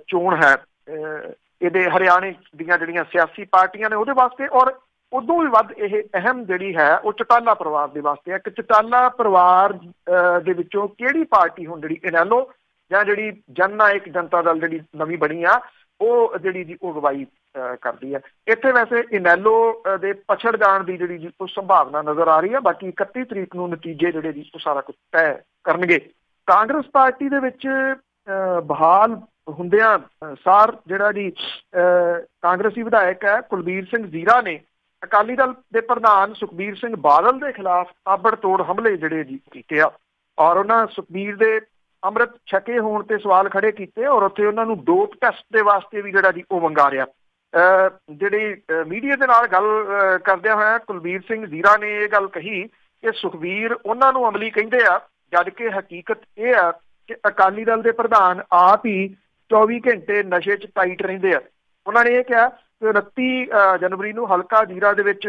S2: ਚੋਣ ਹੈ ਇਹਦੇ ਹਰਿਆਣੇ ਦੀਆਂ ਜਿਹੜੀਆਂ ਸਿਆਸੀ ਪਾਰਟੀਆਂ ਨੇ ਉਹਦੇ ਵਾਸਤੇ, ਔਰ ਉਦੋਂ ਵੀ ਵੱਧ ਇਹ ਅਹਿਮ ਜਿਹੜੀ ਹੈ ਉਹ ਚੌਟਾਲਾ ਪਰਿਵਾਰ ਦੇ ਵਾਸਤੇ ਹੈ ਕਿ ਚੌਟਾਲਾ ਪਰਿਵਾਰ ਦੇ ਵਿੱਚੋਂ ਕਿਹੜੀ ਪਾਰਟੀ ਹੁਣ ਜਿਹੜੀ ਇਨੈਲੋ ਜਾਂ ਜਿਹੜੀ ਜਨ ਨਾਇਕ ਜਨਤਾ ਦਲ ਜਿਹੜੀ ਨਵੀਂ ਬਣੀ ਆ ਉਹ ਜਿਹੜੀ ਜੀ ਉਹ ਅਗਵਾਈ ਕਰਦੀ ਹੈ। ਇੱਥੇ ਵੈਸੇ ਇਨੈਲੋ ਦੇ ਪਛੜ ਜਾਣ ਦੀ ਜਿਹੜੀ ਜੀ ਉਹ ਸੰਭਾਵਨਾ ਨਜ਼ਰ ਆ ਰਹੀ ਹੈ। ਬਾਕੀ 31 ਤਰੀਕ ਨੂੰ ਨਤੀਜੇ ਜਿਹੜੇ ਜੀ ਉਹ ਸਾਰਾ ਕੁਝ ਤੈਅ ਕਰਨਗੇ। ਕਾਂਗਰਸ ਪਾਰਟੀ ਦੇ ਵਿੱਚ ਬਹਾਲ ਹੁੰਦਿਆਂ ਸਾਰ ਜਿਹੜਾ ਜੀ ਕਾਂਗਰਸੀ ਵਿਧਾਇਕ ਹੈ ਕੁਲਬੀਰ ਸਿੰਘ ਜ਼ੀਰਾ ਨੇ ਅਕਾਲੀ ਦਲ ਦੇ ਪ੍ਰਧਾਨ ਸੁਖਬੀਰ ਸਿੰਘ ਬਾਦਲ ਦੇ ਖਿਲਾਫ ਤਾਬੜ ਤੋੜ ਹਮਲੇ ਜਿਹੜੇ ਜੀ ਕੀਤੇ ਆ, ਔਰ ਉਹਨਾਂ ਸੁਖਬੀਰ ਦੇ ਅੰਮ੍ਰਿਤ ਛਕੇ ਹੋਣ ਤੇ ਸਵਾਲ ਖੜੇ ਕੀਤੇ, ਔਰ ਉੱਥੇ ਉਹਨਾਂ ਨੂੰ ਡੋਪ ਟੈਸਟ ਦੇ ਵਾਸਤੇ ਵੀ ਜਿਹੜਾ ਜੀ ਉਹ ਵੰਗਾਰਿਆ। ਜਿਹੜੀ ਮੀਡੀਆ ਦੇ ਨਾਲ ਗੱਲ ਕਰਦਿਆਂ ਹੋਇਆ ਕੁਲਬੀਰ ਸਿੰਘ ਜ਼ੀਰਾ ਨੇ ਇਹ ਗੱਲ ਕਹੀ ਕਿ ਸੁਖਬੀਰ ਉਹਨਾਂ ਨੂੰ ਅਮਲੀ ਕਹਿੰਦੇ ਆ, ਜਦ ਕਿ ਹਕੀਕਤ ਇਹ ਆ ਕਿ ਅਕਾਲੀ ਦਲ ਦੇ ਪ੍ਰਧਾਨ ਆਪ ਹੀ 24 ਘੰਟੇ ਨਸ਼ੇ 'ਚ ਟਾਈਟ ਰਹਿੰਦੇ ਆ। ਉਹਨਾਂ ਨੇ ਇਹ ਕਿਹਾ ਕਿ 29 ਜਨਵਰੀ ਨੂੰ ਹਲਕਾ ਜ਼ੀਰਾ ਦੇ ਵਿੱਚ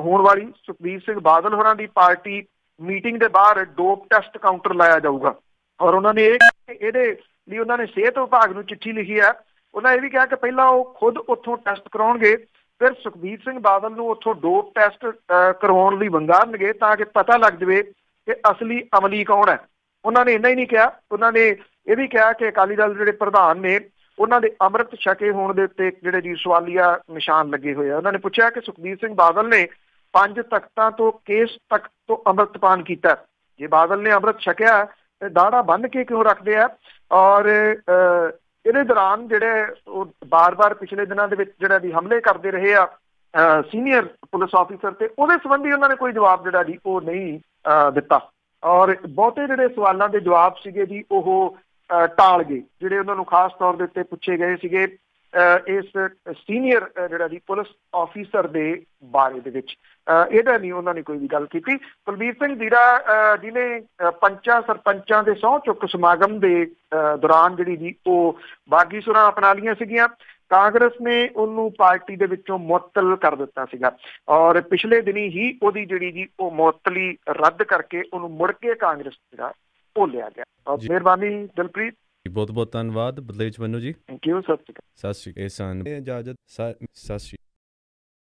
S2: ਹੋਣ ਵਾਲੀ ਸੁਖਬੀਰ ਸਿੰਘ ਬਾਦਲ ਹੋਰਾਂ ਦੀ ਪਾਰਟੀ ਮੀਟਿੰਗ ਦੇ ਬਾਹਰ ਡੋਪ ਟੈਸਟ ਕਾਊਂਟਰ ਲਾਇਆ ਜਾਊਗਾ, ਔਰ ਉਹਨਾਂ ਨੇ ਇਹਦੇ ਲਈ ਉਹਨਾਂ ਨੇ ਸਿਹਤ ਵਿਭਾਗ ਨੂੰ ਚਿੱਠੀ ਲਿਖੀ ਹੈ। ਉਹਨਾਂ ਇਹ ਵੀ ਕਿਹਾ ਕਿ ਪਹਿਲਾਂ ਉਹ ਖੁਦ ਉੱਥੋਂ ਟੈਸਟ ਕਰਾਉਣਗੇ, ਫਿਰ ਸੁਖਬੀਰ ਸਿੰਘ ਬਾਦਲ ਨੂੰ ਉੱਥੋਂ ਡੋਪ ਟੈਸਟ ਕਰਵਾਉਣ ਲਈ ਵੰਗਾਰਨਗੇ ਤਾਂ ਕਿ ਪਤਾ ਲੱਗ ਜਾਵੇ ਕਿ ਅਸਲੀ ਅਮਲੀ ਕੌਣ ਹੈ। ਉਹਨਾਂ ਨੇ ਇੰਨਾ ਹੀ ਨਹੀਂ ਕਿਹਾ, ਉਹਨਾਂ ਨੇ ਇਹ ਵੀ ਕਿਹਾ ਕਿ ਅਕਾਲੀ ਦਲ ਜਿਹੜੇ ਪ੍ਰਧਾਨ ਨੇ ਉਹਨਾਂ ਦੇ ਅੰਮ੍ਰਿਤ ਛਕੇ ਹੋਣ ਦੇ ਉੱਤੇ ਜਿਹੜੇ ਜੀ ਸਵਾਲੀਆ ਨਿਸ਼ਾਨ ਲੱਗੇ ਹੋਏ ਆ। ਉਹਨਾਂ ਨੇ ਪੁੱਛਿਆ ਕਿ ਸੁਖਬੀਰ ਸਿੰਘ ਬਾਦਲ ਨੇ 5 ਤਖਤਾਂ ਤੋਂ ਕੇਸ ਤੱਕ ਤੋਂ ਅੰਮ੍ਰਿਤਪਾਨ ਕੀਤਾ, ਜੇ ਬਾਦਲ ਨੇ ਅੰਮ੍ਰਿਤ ਛਕਿਆ ਤੇ ਦਾੜਾ ਬੰਨ੍ਹ ਕੇ ਕਿਉਂ ਰੱਖਦੇ ਆ। ਔਰ ਇਹਦੇ ਦੌਰਾਨ ਜਿਹੜੇ ਉਹ ਬਾਰ-ਬਾਰ ਪਿਛਲੇ ਦਿਨਾਂ ਦੇ ਵਿੱਚ ਜਿਹੜਾ ਜੀ ਹਮਲੇ ਕਰਦੇ ਰਹੇ ਆ ਸੀਨੀਅਰ ਪੁਲਿਸ ਆਫੀਸਰ ਤੇ, ਉਹਦੇ ਸੰਬੰਧੀ ਉਹਨਾਂ ਨੇ ਕੋਈ ਜਵਾਬ ਜਿਹੜਾ ਜੀ ਉਹ ਨਹੀਂ ਦਿੱਤਾ, ਔਰ ਬਹੁਤੇ ਜਿਹੜੇ ਸਵਾਲਾਂ ਦੇ ਜਵਾਬ ਸੀਗੇ ਜੀ ਉਹ ਟਾਲ ਗਏ, ਜਿਹੜੇ ਉਹਨਾਂ ਨੂੰ ਖਾਸ ਤੌਰ ਦੇ ਉੱਤੇ ਪੁੱਛੇ ਗਏ ਸੀਗੇ ਇਸ ਸੀਨੀਅਰ ਜਿਹੜਾ ਜੀ ਪੁਲਿਸ ਆਫੀਸਰ ਦੇ ਬਾਰੇ ਦੇ ਵਿੱਚ। ਇਹਦਾ ਨਹੀਂ ਉਹਨਾਂ ਨੇ ਕੋਈ ਵੀ ਗੱਲ ਕੀਤੀ। ਕੁਲਬੀਰ ਸਿੰਘ ਜ਼ੀਰਾ ਜਿਹਨੇ ਪੰਚਾਂ ਸਰਪੰਚਾਂ ਦੇ ਸਹੁੰ ਚੁੱਕ ਸਮਾਗਮ ਦੇ ਦੌਰਾਨ ਜਿਹੜੀ ਜੀ ਉਹ ਬਾਗੀ ਸੁਰਾਂ ਅਪਣਾ ਲਈਆਂ ਸੀਗੀਆਂ, ਕਾਂਗਰਸ ਨੇ ਉਹਨੂੰ ਪਾਰਟੀ ਦੇ ਵਿੱਚੋਂ ਮੁਅੱਤਲ ਕਰ ਦਿੱਤਾ ਸੀਗਾ, ਔਰ ਪਿਛਲੇ ਦਿਨੀ ਹੀ ਉਹਦੀ ਜਿਹੜੀ ਜੀ ਉਹ ਮੁਅੱਤਲੀ ਰੱਦ ਕਰਕੇ ਉਹਨੂੰ ਮੁੜ ਕੇ ਕਾਂਗਰਸ ਜਿਹੜਾ ਉਹ ਲਿਆ ਗਿਆ। ਮਿਹਰਬਾਨੀ ਦਿਲਪ੍ਰੀਤ,
S1: ਬਹੁਤ ਬਹੁਤ ਧੰਨਵਾਦ ਬਦਲੇਜ ਬੰਨੂ ਜੀ।
S2: Thank you. ਸਤਿ ਸ਼੍ਰੀ ਅਕਾਲ।
S1: ਸਤਿ ਸ਼੍ਰੀ ਅਕਾਲ। ਇਜਾਜ਼ਤ। ਸਤਿ ਸ਼੍ਰੀ